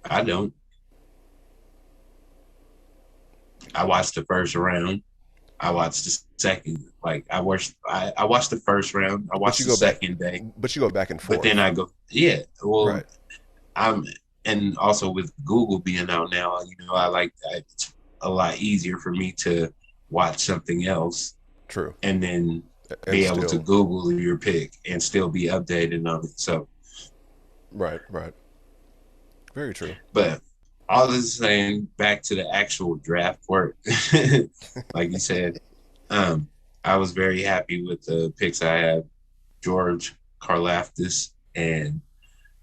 Speaker 2: I don't. I watched the first round. I watched the second. Like I watched the first round. I
Speaker 1: But
Speaker 2: watched
Speaker 1: you
Speaker 2: the
Speaker 1: go back,
Speaker 2: second day.
Speaker 1: but you go back and
Speaker 2: But then
Speaker 1: forth,
Speaker 2: I go, yeah. Well,
Speaker 1: right?
Speaker 2: I'm and also with Google being out now, I like that. It's a lot easier for me to watch something else
Speaker 1: True,
Speaker 2: and then
Speaker 1: and
Speaker 2: be able to
Speaker 1: still,
Speaker 2: Google your pick and still be updated on it. So,
Speaker 1: right, right, very true.
Speaker 2: but all this saying back to the actual draft work, like you said, um, I was very happy with the picks I had. George Karlaftis and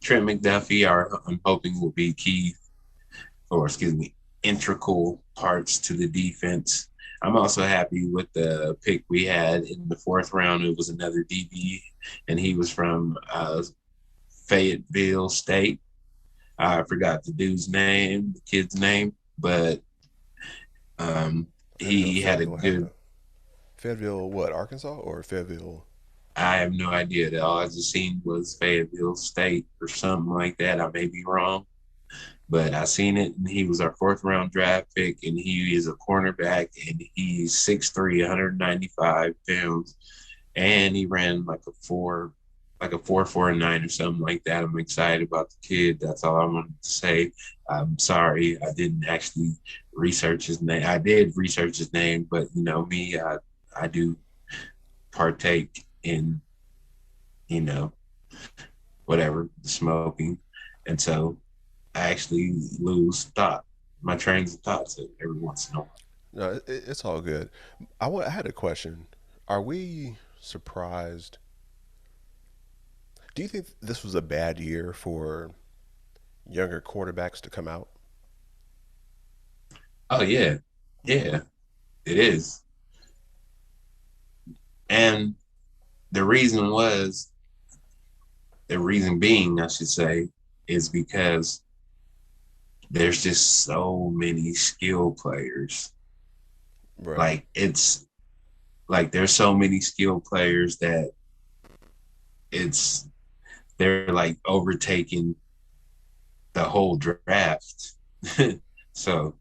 Speaker 2: Trent McDuffie I'm hoping will be key, or excuse me, integral parts to the defense. I'm also happy with the pick we had in the fourth round. It was another DB, and he was from Fayetteville State. I forgot the dude's name, the kid's name, but um,
Speaker 1: I didn't know
Speaker 2: he had a
Speaker 1: Fayetteville had
Speaker 2: good.
Speaker 1: a Fayetteville, what, Arkansas or Fayetteville?
Speaker 2: I have no idea. All I just seen was Fayetteville State or something like that. I may be wrong, but I seen it, and he was our fourth round draft pick, and he is a cornerback, and he's 6'3", 195 pounds, and he ran like a 4.49 or something like that. I'm excited about the kid. That's all I wanted to say. I'm sorry I didn't actually research his name. I did research his name, but me, I do partake in you know whatever the smoking, and so I actually lose my trains of thoughts every once in a while.
Speaker 1: No, it's all good. I had a question. Are we surprised? Do you think this was a bad year for younger quarterbacks to come out?
Speaker 2: Oh yeah, yeah, it is, and the reason was the reason being, I should say, is because there's just so many skill players.
Speaker 1: Right.
Speaker 2: Like it's like there's so many skill players that it's they're like overtaking the whole draft. So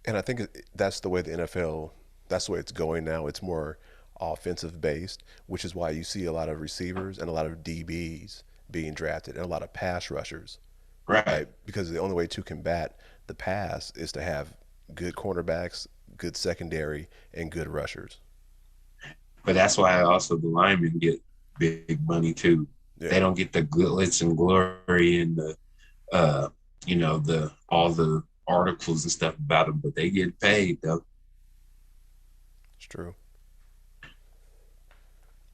Speaker 1: And I think that's the way the NFL, that's the way it's going now. It's more offensive based, which is why you see a lot of receivers and a lot of DBs being drafted and a lot of pass rushers,
Speaker 2: right,
Speaker 1: right? Because the only way to combat the pass is to have good cornerbacks, good secondary, and good rushers.
Speaker 2: but that's why also the linemen get big money too. They
Speaker 1: Yeah,
Speaker 2: don't get the glitz and glory and the uh the all the articles and stuff about them, but they get paid though.
Speaker 1: it's true.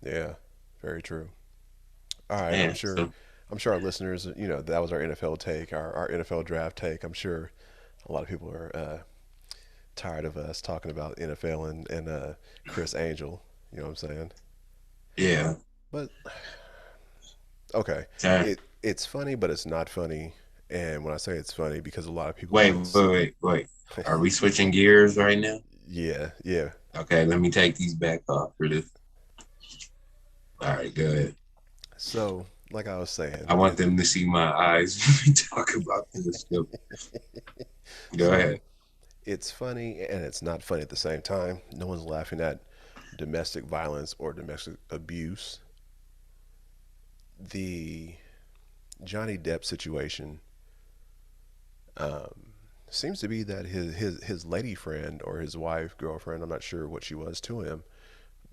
Speaker 1: Yeah, very true. All right,
Speaker 2: Yeah, so
Speaker 1: I'm sure our listeners, that was our NFL take, our NFL draft take. I'm sure a lot of people are tired of us talking about NFL and Chris Angel. You know what I'm saying?
Speaker 2: yeah.
Speaker 1: But okay,
Speaker 2: So,
Speaker 1: it's funny, but it's not funny. And when I say it's funny, because a lot of people
Speaker 2: wait,
Speaker 1: get,
Speaker 2: wait, wait, wait. Are we switching gears right now?
Speaker 1: yeah, yeah.
Speaker 2: Okay, let me take these back off for this. All right, go ahead.
Speaker 1: So, like I was
Speaker 2: I
Speaker 1: saying,
Speaker 2: want them to see my eyes when we talk about this. Go
Speaker 1: so
Speaker 2: ahead.
Speaker 1: it's funny and it's not funny at the same time. No one's laughing at domestic violence or domestic abuse. The Johnny Depp situation seems to be that his lady friend or his wife, girlfriend, I'm not sure what she was to him,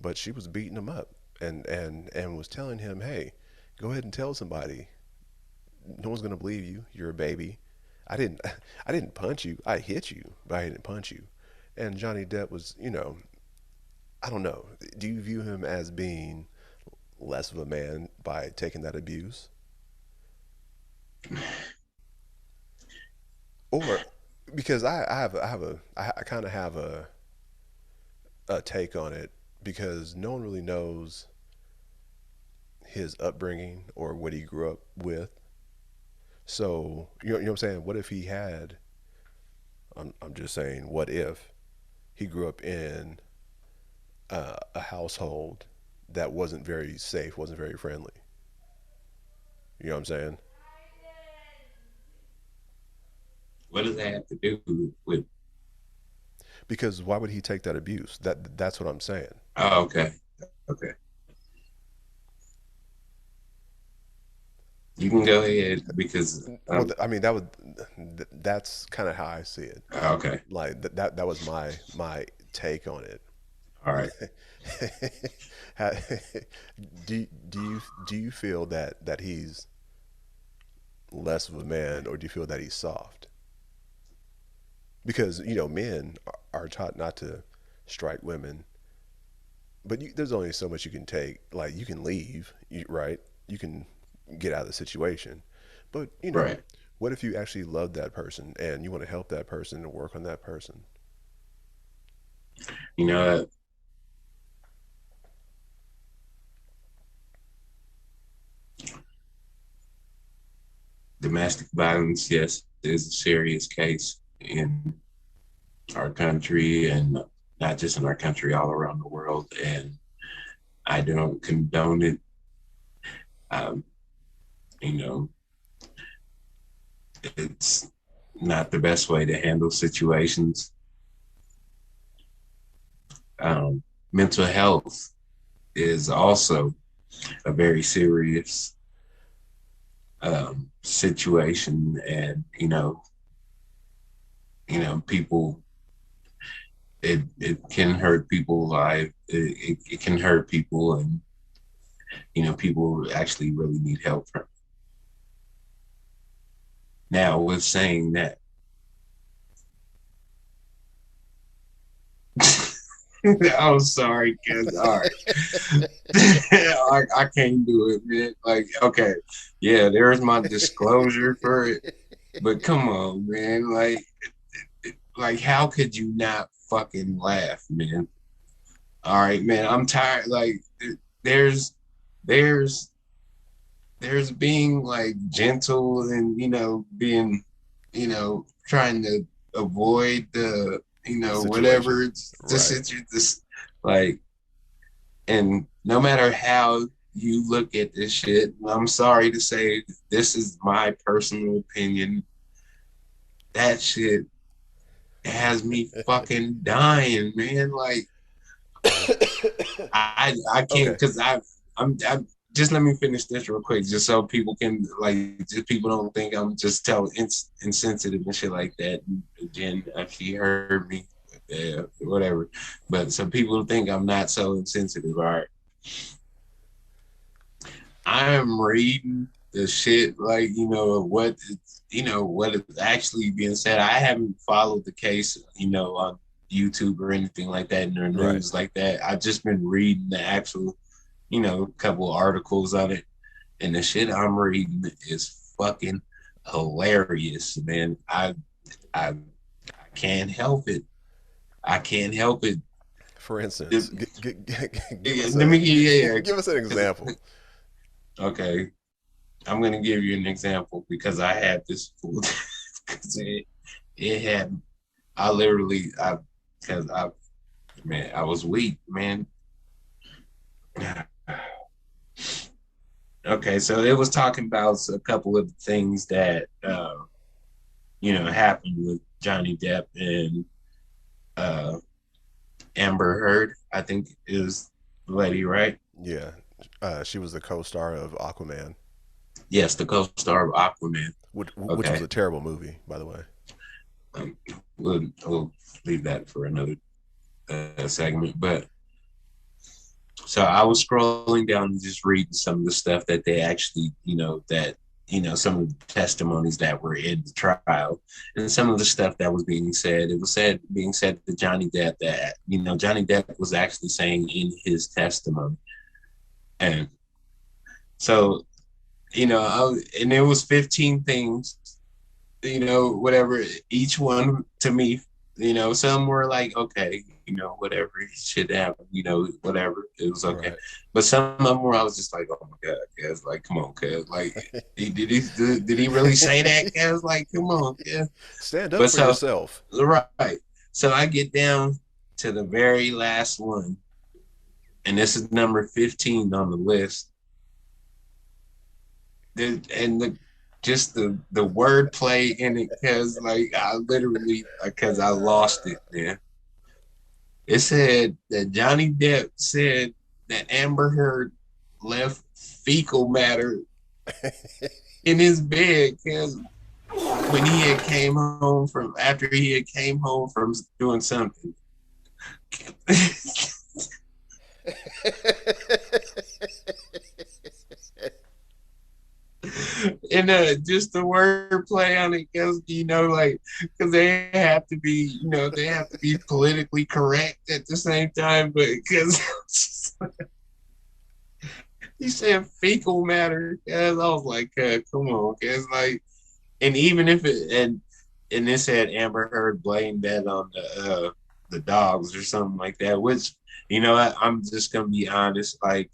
Speaker 1: but she was beating him up and was telling him, "Hey, go ahead and tell somebody. No one's gonna believe you. You're a baby. I didn't I didn't punch you. I hit you, but I didn't punch you." And Johnny Depp was, I don't know. Do you view him as being less of a man by taking that abuse? Or because I kind of have a take on it because no one really knows his upbringing or what he grew up with. So you know what I'm saying? What if he had? I'm just saying, what if he grew up in a household that wasn't very safe, wasn't very friendly? You know what I'm saying?
Speaker 2: What does that have to do with?
Speaker 1: Because why would he take that abuse? That's what I'm saying.
Speaker 2: Oh, okay, okay. You can go ahead because
Speaker 1: Well, I mean that's kind of how I see it.
Speaker 2: okay.
Speaker 1: Like that was my take on it.
Speaker 2: All right.
Speaker 1: How- do you feel that he's less of a man, or do you feel that he's soft? Because men are taught not to strike women, but there's only so much you can take. Like you can leave, right? You can get out of the situation, but
Speaker 2: Right.
Speaker 1: what if you actually love that person and you want to help that person and work on that person?
Speaker 2: You know, domestic violence, yes, is a serious case in our country and not just in our country, all around the world. And I don't condone it. Um, you know, it's not the best way to handle situations. Mental health is also a very serious situation, and people. It can hurt people's life. It can hurt people, and people actually really need help from. Now, with saying that, I'm sorry, cause all right, I can't do it, man. Like, okay, yeah, there's my disclosure for it, but come on, man, like, how could you not fucking laugh, man? All right, man, I'm tired. Like, there's, there's, there's being like gentle and being, trying to avoid the,
Speaker 1: The
Speaker 2: whatever
Speaker 1: situation,
Speaker 2: it's
Speaker 1: right?
Speaker 2: this like. And no matter how you look at this shit, I'm sorry to say, this is my personal opinion. That shit has me fucking dying, man. Like, I can't,
Speaker 1: Okay.
Speaker 2: because I'm just, let me finish this real quick, just so people can, like, just people don't think I'm just insensitive and shit like that. And again, she heard me, whatever. But some people think I'm not so insensitive. All right, I am reading the shit, like, what is actually being said. I haven't followed the case, on YouTube or anything like that, in the
Speaker 1: Right.
Speaker 2: news like that. I've just been reading the actual, couple articles on it, and the shit I'm reading is fucking hilarious, man. I can't help it. I can't help it.
Speaker 1: For
Speaker 2: It-
Speaker 1: instance,
Speaker 2: Let me, yeah,
Speaker 1: give us an
Speaker 2: because
Speaker 1: example.
Speaker 2: okay, I'm gonna give you an example because I had this because it had I literally I because I man I was weak, man. Okay, so it was talking about a couple of things that happened with Johnny Depp and uh Amber Heard, I think is the lady, right?
Speaker 1: Yeah, she was the co-star of Aquaman,
Speaker 2: Yes, the co-star of Aquaman.
Speaker 1: which was
Speaker 2: Okay,
Speaker 1: a terrible movie, by the way.
Speaker 2: we'll leave that for another segment. But so I was scrolling down and just reading some of the stuff that they actually, some of the testimonies that were in the trial, and some of the stuff that was being said. It was being said to Johnny Depp that, Johnny Depp was actually saying in his testimony. And So, and it was 15 things, whatever, each one to me, some were like, okay, whatever, it should happen, whatever, it was okay.
Speaker 1: Right.
Speaker 2: But some of them were, I was just like, oh my God, guys, like, come on, cuz, like, did he really say that, guys? Like, come on, yeah.
Speaker 1: Stand up
Speaker 2: But
Speaker 1: for
Speaker 2: so,
Speaker 1: yourself.
Speaker 2: right. So I get down to the very last one, and this is number 15 on the list. And just the wordplay in it, because like I literally, because I lost it, man. It said that Johnny Depp said that Amber Heard left fecal matter in his bed because when he had came home from after he had came home from doing something. And just the wordplay on it, because like, because they have to be, they have to be politically correct at the same time, but because he said fecal matter, guys, I was like, come on, guys, like, and even if it and it said Amber Heard blamed that on the dogs or something like that, which I'm just gonna be honest, like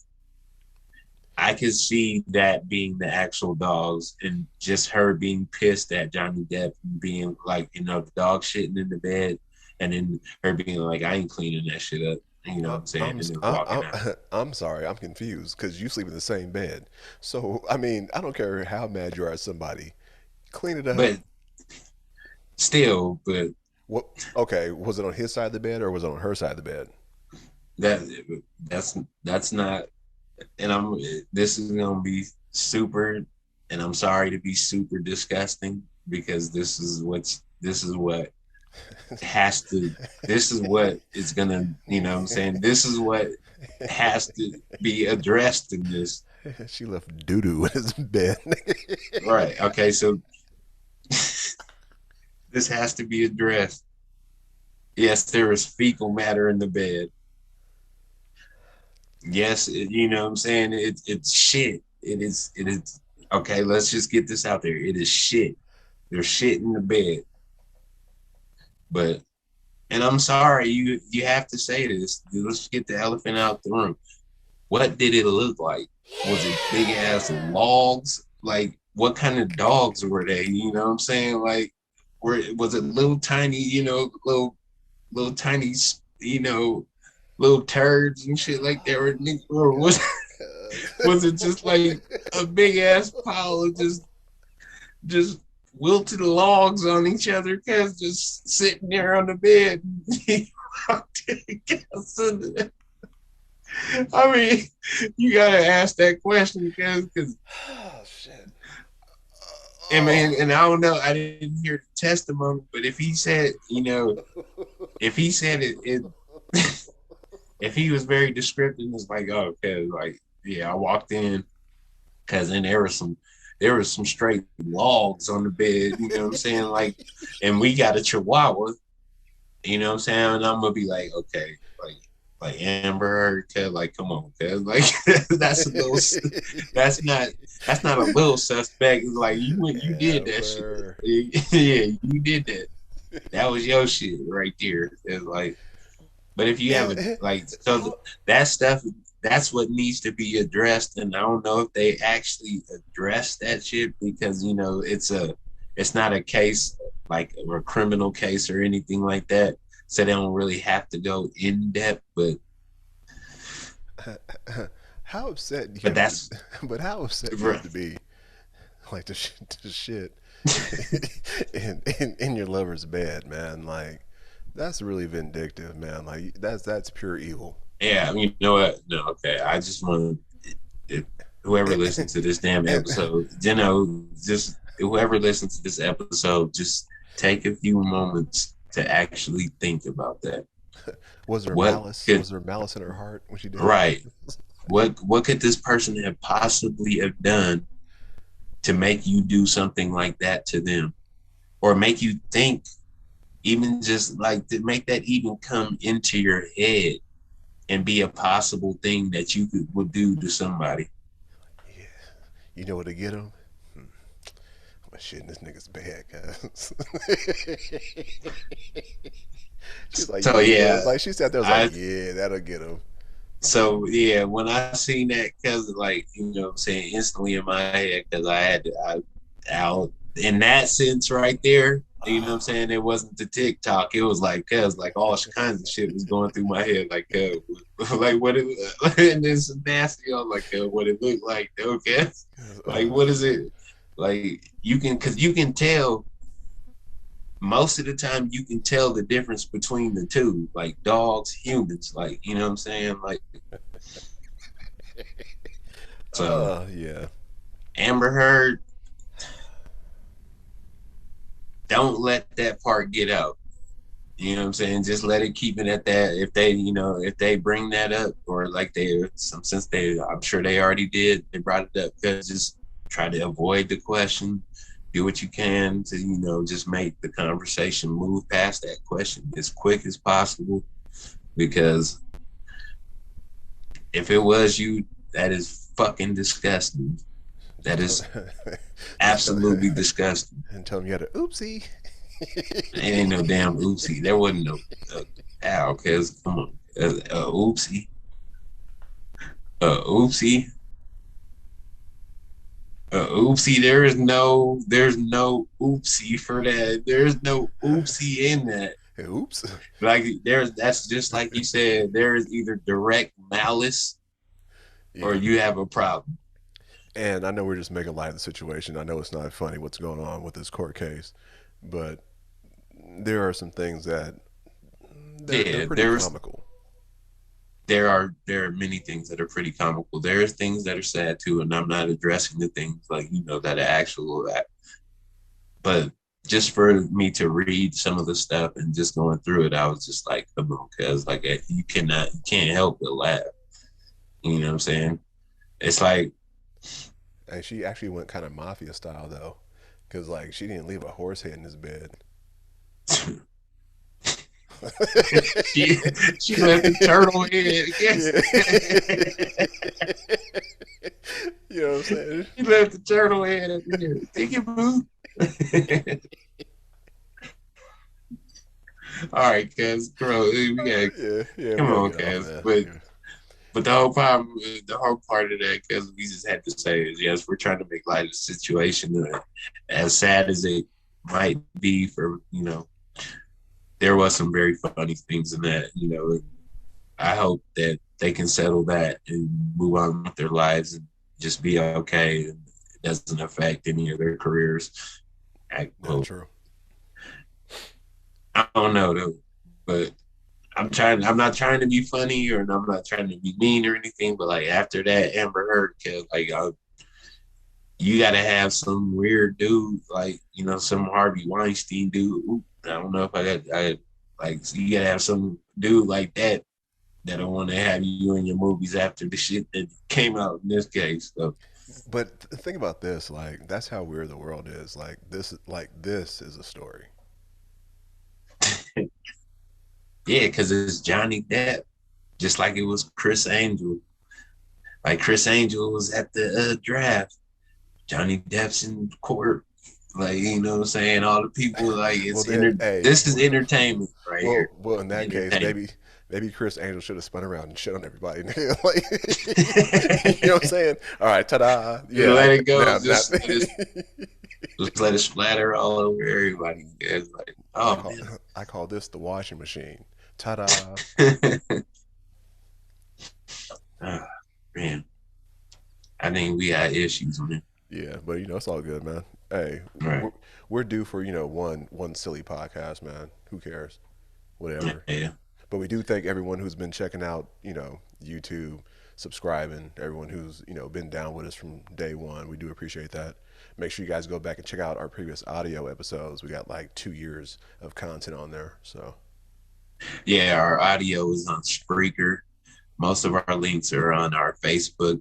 Speaker 2: I could see that being the actual dogs, and just her being pissed at Johnny Depp and being like, the dog shitting in the bed, and then her being like, I ain't cleaning that shit up. You know what I'm saying? And then walking out.
Speaker 1: I'm sorry, I'm confused because you sleep in the same bed. So I mean, I don't care how mad you are at somebody, clean it up.
Speaker 2: But still, but
Speaker 1: What? Okay, was it on his side of the bed or was it on her side of the bed?
Speaker 2: that that's not, and this is gonna be super, and I'm sorry to be super disgusting, because this is what has to, this is what is gonna, what I'm saying, this is what has to be addressed in this.
Speaker 1: She left doo doo in his bed.
Speaker 2: Right. Okay. So this has to be addressed. Yes, there is fecal matter in the bed. Yes, what I'm saying, it's shit. It is okay. Let's just get this out there. It is shit. There's shit in the bed. But, and I'm sorry, you have to say this. Let's get the elephant out the room. What did it look like? Was it big ass logs? Like, what kind of dogs were they? You know what I'm saying? Like, was it little tiny, little tiny, little turds and shit like that? Or was it just like a big ass pile of just wilted logs on each other, cause just sitting there on the bed? I mean, you gotta ask that question, because
Speaker 1: Oh shit.
Speaker 2: and man,
Speaker 1: Oh.
Speaker 2: and I don't know, I didn't hear the testimony, but if he said, if he said it if he was very descriptive, it's like, oh, okay, like, yeah, I walked in, because then there was some straight logs on the bed, you know what I'm saying? Like, and we got a chihuahua, you know what I'm saying? And I'm gonna be like, okay, like Amber Heard, cuz, like, come on, cuz, like, that's a little, that's not that's not a little suspect. It's like, you did that shit.
Speaker 1: Amber.
Speaker 2: Yeah, you did that. That was your shit right there. It's like, but if you have a, like, so that stuff, that's what needs to be addressed. And I don't know if they actually address that shit, because it's not a case like a criminal case or anything like that. So they don't really have to go in depth,
Speaker 1: How upset do you
Speaker 2: but
Speaker 1: have to?
Speaker 2: that's
Speaker 1: But how upset do you have to be, like to shit in your lover's bed, man? Like that's really vindictive, man. Like that's pure evil.
Speaker 2: yeah. You know what? No, okay. I just want to, whoever listens to this damn episode, just whoever listens to this episode, just take a few moments to actually think about that.
Speaker 1: Was there
Speaker 2: What
Speaker 1: malice?
Speaker 2: could
Speaker 1: Was there malice in her heart when she did it?
Speaker 2: Right? What could this person have possibly have done to make you do something like that to them, or make you think, even just like to make that even come into your head and be a possible thing that you would do to somebody?
Speaker 1: You know what to get him? I'm shit in this nigga's bed, cuz. She's like,
Speaker 2: So
Speaker 1: yeah.
Speaker 2: yeah,
Speaker 1: Like she sat there, was like,
Speaker 2: I
Speaker 1: yeah, that'll get him.
Speaker 2: so yeah, when I seen that, cause like what I'm saying, instantly in my head, cause I had to, out in that sense right there. What I'm
Speaker 1: Oh,
Speaker 2: saying? It wasn't the TikTok. It was like, cause like all kinds of shit was going through my head, like, like what it, and this nasty. I was like, what it looked like, okay, like what is it? Like cause you can tell most of the time you can tell the difference between the two, like dogs, humans, like what I'm saying, like so.
Speaker 1: yeah.
Speaker 2: Amber Heard, don't let that part get out. You know what I'm saying? Just let it keep it at that. If they, if they bring that up or like since I'm sure they already did, they brought it up, because just try to avoid the question. Do what you can to, just make the conversation move past that question as quick as possible. Because if it was you, that is fucking disgusting. That
Speaker 1: Just tell,
Speaker 2: is
Speaker 1: just tell,
Speaker 2: absolutely disgusting.
Speaker 1: and tell him you had a oopsie.
Speaker 2: It ain't no damn oopsie. There wasn't no ow, cause come on, oopsie, oopsie, oopsie. There's no oopsie for that. There's no oopsie in that.
Speaker 1: Oops.
Speaker 2: Like that's just like you said. There is either direct malice or
Speaker 1: Yeah.
Speaker 2: you have a problem.
Speaker 1: And I know we're just making light of the situation. I know it's not funny what's going on with this court case, but there are some things that they're
Speaker 2: Yeah,
Speaker 1: pretty comical.
Speaker 2: there are many things that are pretty comical. There are things that are sad too, and I'm not addressing the things like that are actual that. But just for me to read some of the stuff and just going through it, I was just like, come on, cuz like you can't help but laugh. You know what I'm saying? It's like
Speaker 1: And she actually went kind of mafia style though, because like she didn't leave a horse head in his bed.
Speaker 2: she she left the turtle head. Yes.
Speaker 1: Yeah. You know what I'm saying?
Speaker 2: She left the turtle head at the end. Take it, boo. All right, cuz, bro, we got
Speaker 1: Yeah, yeah, we
Speaker 2: come
Speaker 1: gotta
Speaker 2: on,
Speaker 1: get off,
Speaker 2: cuz.
Speaker 1: man.
Speaker 2: But
Speaker 1: Yeah.
Speaker 2: the whole problem, the whole part of that, because we just had to say is, yes, we're trying to make light of the situation. As sad as it might be for, there was some very funny things in that, I hope that they can settle that and move on with their lives and just be okay. And it doesn't affect any of their careers.
Speaker 1: Yeah,
Speaker 2: Well,
Speaker 1: true.
Speaker 2: I don't know though, but I'm not trying to be funny or I'm not trying to be mean or anything, but like after that Amber Heard killed, like you got to have some weird dude, like some Harvey Weinstein dude. Ooh, I don't know if I like so you got to have some dude like that don't want to have you in your movies after the shit that came out in this case. So
Speaker 1: But think about this, like that's how weird the world is. Like this is a story.
Speaker 2: yeah, because it's Johnny Depp, just like it was Chris Angel. Like Chris Angel was at the draft. Johnny Depp's in court. Like, what I'm saying? All the people, like,
Speaker 1: Well then, hey,
Speaker 2: this is entertainment right here.
Speaker 1: well in that case,
Speaker 2: Entertainment.
Speaker 1: maybe Chris Angel should have spun around and shit on everybody. Like, you know what I'm saying? All right, ta-da!
Speaker 2: Just
Speaker 1: Yeah,
Speaker 2: let it go.
Speaker 1: now, now
Speaker 2: Just let it splatter all over everybody. It's like,
Speaker 1: I
Speaker 2: oh
Speaker 1: call I call this the washing machine. Ta-da!
Speaker 2: man. Ah, man. I think we got issues, man.
Speaker 1: Yeah, but it's all good, man. Hey,
Speaker 2: Right.
Speaker 1: we're due for one silly podcast, man. Who cares? Whatever.
Speaker 2: Yeah.
Speaker 1: But we do thank everyone who's been checking out, YouTube, subscribing, everyone who's, been down with us from day one. We do appreciate that. Make sure you guys go back and check out our previous audio episodes. We got like 2 years of content on there. So,
Speaker 2: Yeah, our audio is on Spreaker. Most of our links are on our Facebook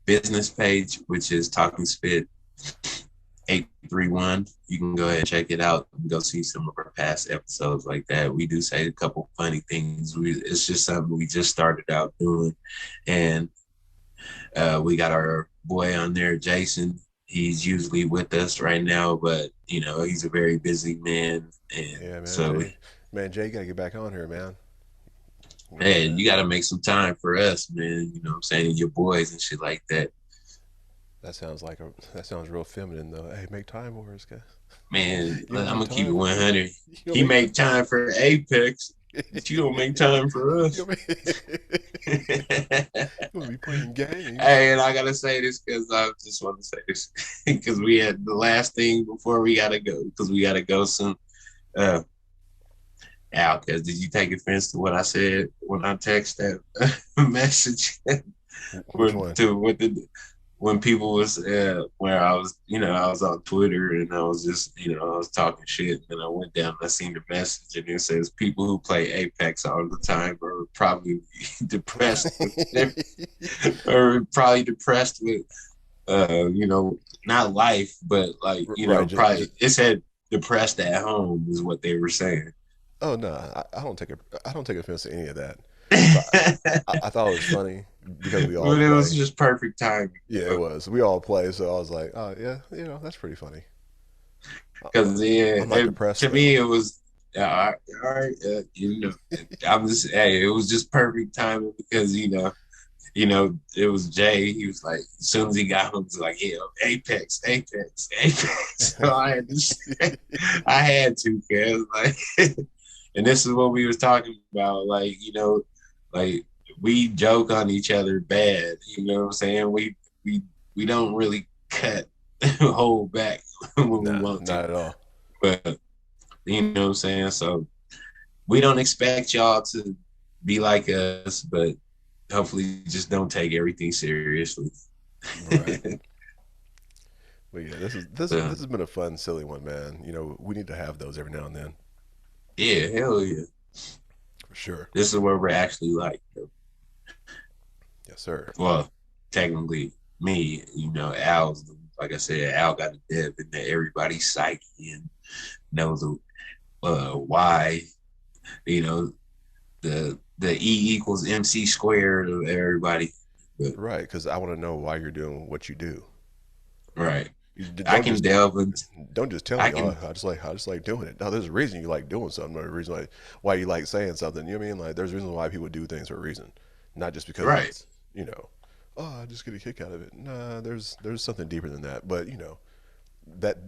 Speaker 2: business page, which is Talking Spit 831. You can go ahead and check it out and go see some of our past episodes like that. We do say a couple funny things. It's just something we just started out doing. And We got our boy on there, Jason. He's usually with us right now, but you know, he's a very busy man. And
Speaker 1: Yeah, man,
Speaker 2: so,
Speaker 1: Jay, you gotta get back on here, man. You know what I'm
Speaker 2: man,
Speaker 1: saying?
Speaker 2: you got to make some time for us, man. You know what I'm saying? Your boys and shit like that.
Speaker 1: That sounds real feminine though. Hey, make time for us, guys.
Speaker 2: Man,
Speaker 1: You
Speaker 2: I'm
Speaker 1: gonna make
Speaker 2: gonna keep it
Speaker 1: time for me?
Speaker 2: 100.
Speaker 1: You gonna
Speaker 2: He
Speaker 1: make
Speaker 2: make time for Apex, but you don't make time for
Speaker 1: you
Speaker 2: us.
Speaker 1: gonna, you gonna be playing games?
Speaker 2: Hey, and I gotta say this because I just want to say this because we had the last thing before we gotta go because we gotta go soon. Uh, Al, because did you take offense to what I said when I text that message
Speaker 1: Which one?
Speaker 2: to what the when people was where I was, you know, I was on Twitter and I was just, you know, I was talking shit and I went down and I seen the message and it says people who play Apex all the time are probably depressed with their, or probably depressed with you know, not life, but like, you
Speaker 1: Right.
Speaker 2: know, probably it said depressed at home is what they were saying.
Speaker 1: Oh no, I don't take offense to any of that. But I thought it was funny because we all
Speaker 2: But it was
Speaker 1: play.
Speaker 2: just perfect timing,
Speaker 1: Yeah, it was. We all play, so I was like, oh yeah, that's pretty funny.
Speaker 2: because yeah,
Speaker 1: I'm not depressed
Speaker 2: to
Speaker 1: though.
Speaker 2: me it was all right. You know, I'm just hey, it was just perfect timing because you know, it was Jay. He was like, as soon as he got home, he was like, yeah, Apex, Apex, Apex. So I had to, say, I had to, cause like, and this is what we was talking about, like you know, like we joke on each other bad. You know what I'm saying? We we don't really cut hold back when we
Speaker 1: Nah,
Speaker 2: want to,
Speaker 1: not at all.
Speaker 2: but you know what I'm saying. So we don't expect y'all to be like us, but hopefully just don't take everything seriously.
Speaker 1: Right. But yeah,
Speaker 2: So,
Speaker 1: this has been a fun, silly one, man. We need to have those every now and then,
Speaker 2: yeah, hell yeah.
Speaker 1: for sure.
Speaker 2: This is what we're actually like.
Speaker 1: Yes, sir.
Speaker 2: Well, technically, me, you know, Al's, like I said, Al got a Depp into everybody's psyche and knows why, you know, the E equals MC squared of everybody. But,
Speaker 1: Right, because I want to know why you're doing what you do.
Speaker 2: right. I
Speaker 1: Don't
Speaker 2: can
Speaker 1: just
Speaker 2: delve into,
Speaker 1: tell
Speaker 2: I
Speaker 1: me, oh,
Speaker 2: can,
Speaker 1: I just like doing it. No, there's a reason you like doing something, or a reason why you like saying something. You know what I mean? Like, there's a reason why people do things for a reason, not just because
Speaker 2: right.
Speaker 1: it's oh, I just get a kick out of it. Nah, there's something deeper than that. But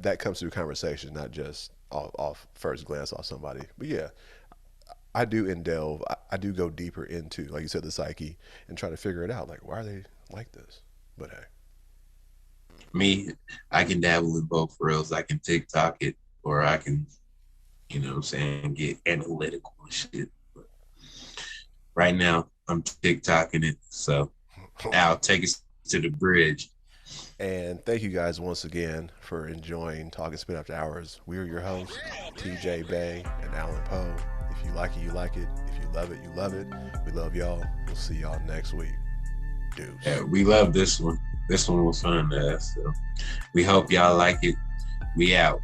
Speaker 1: that comes through conversation, not just off first glance off somebody. But yeah, I do delve. I do go deeper into, like you said, the psyche and try to figure it out. Like, why are they like this? But hey,
Speaker 2: Me, I can dabble in both rails. I can TikTok it, or I can, you know what I'm saying, get analytical and shit. But right now, I'm TikToking it. So Al, take us to the bridge.
Speaker 1: and thank you guys once again for enjoying Talking Spin After Hours. We are your hosts, TJ Bay and Alan Poe. If you like it, you like it. If you love it, you love it. We love y'all. We'll see y'all next week.
Speaker 2: Yeah,
Speaker 1: Deuce.
Speaker 2: we love this one. This one was fun to us. So we hope y'all like it. We out.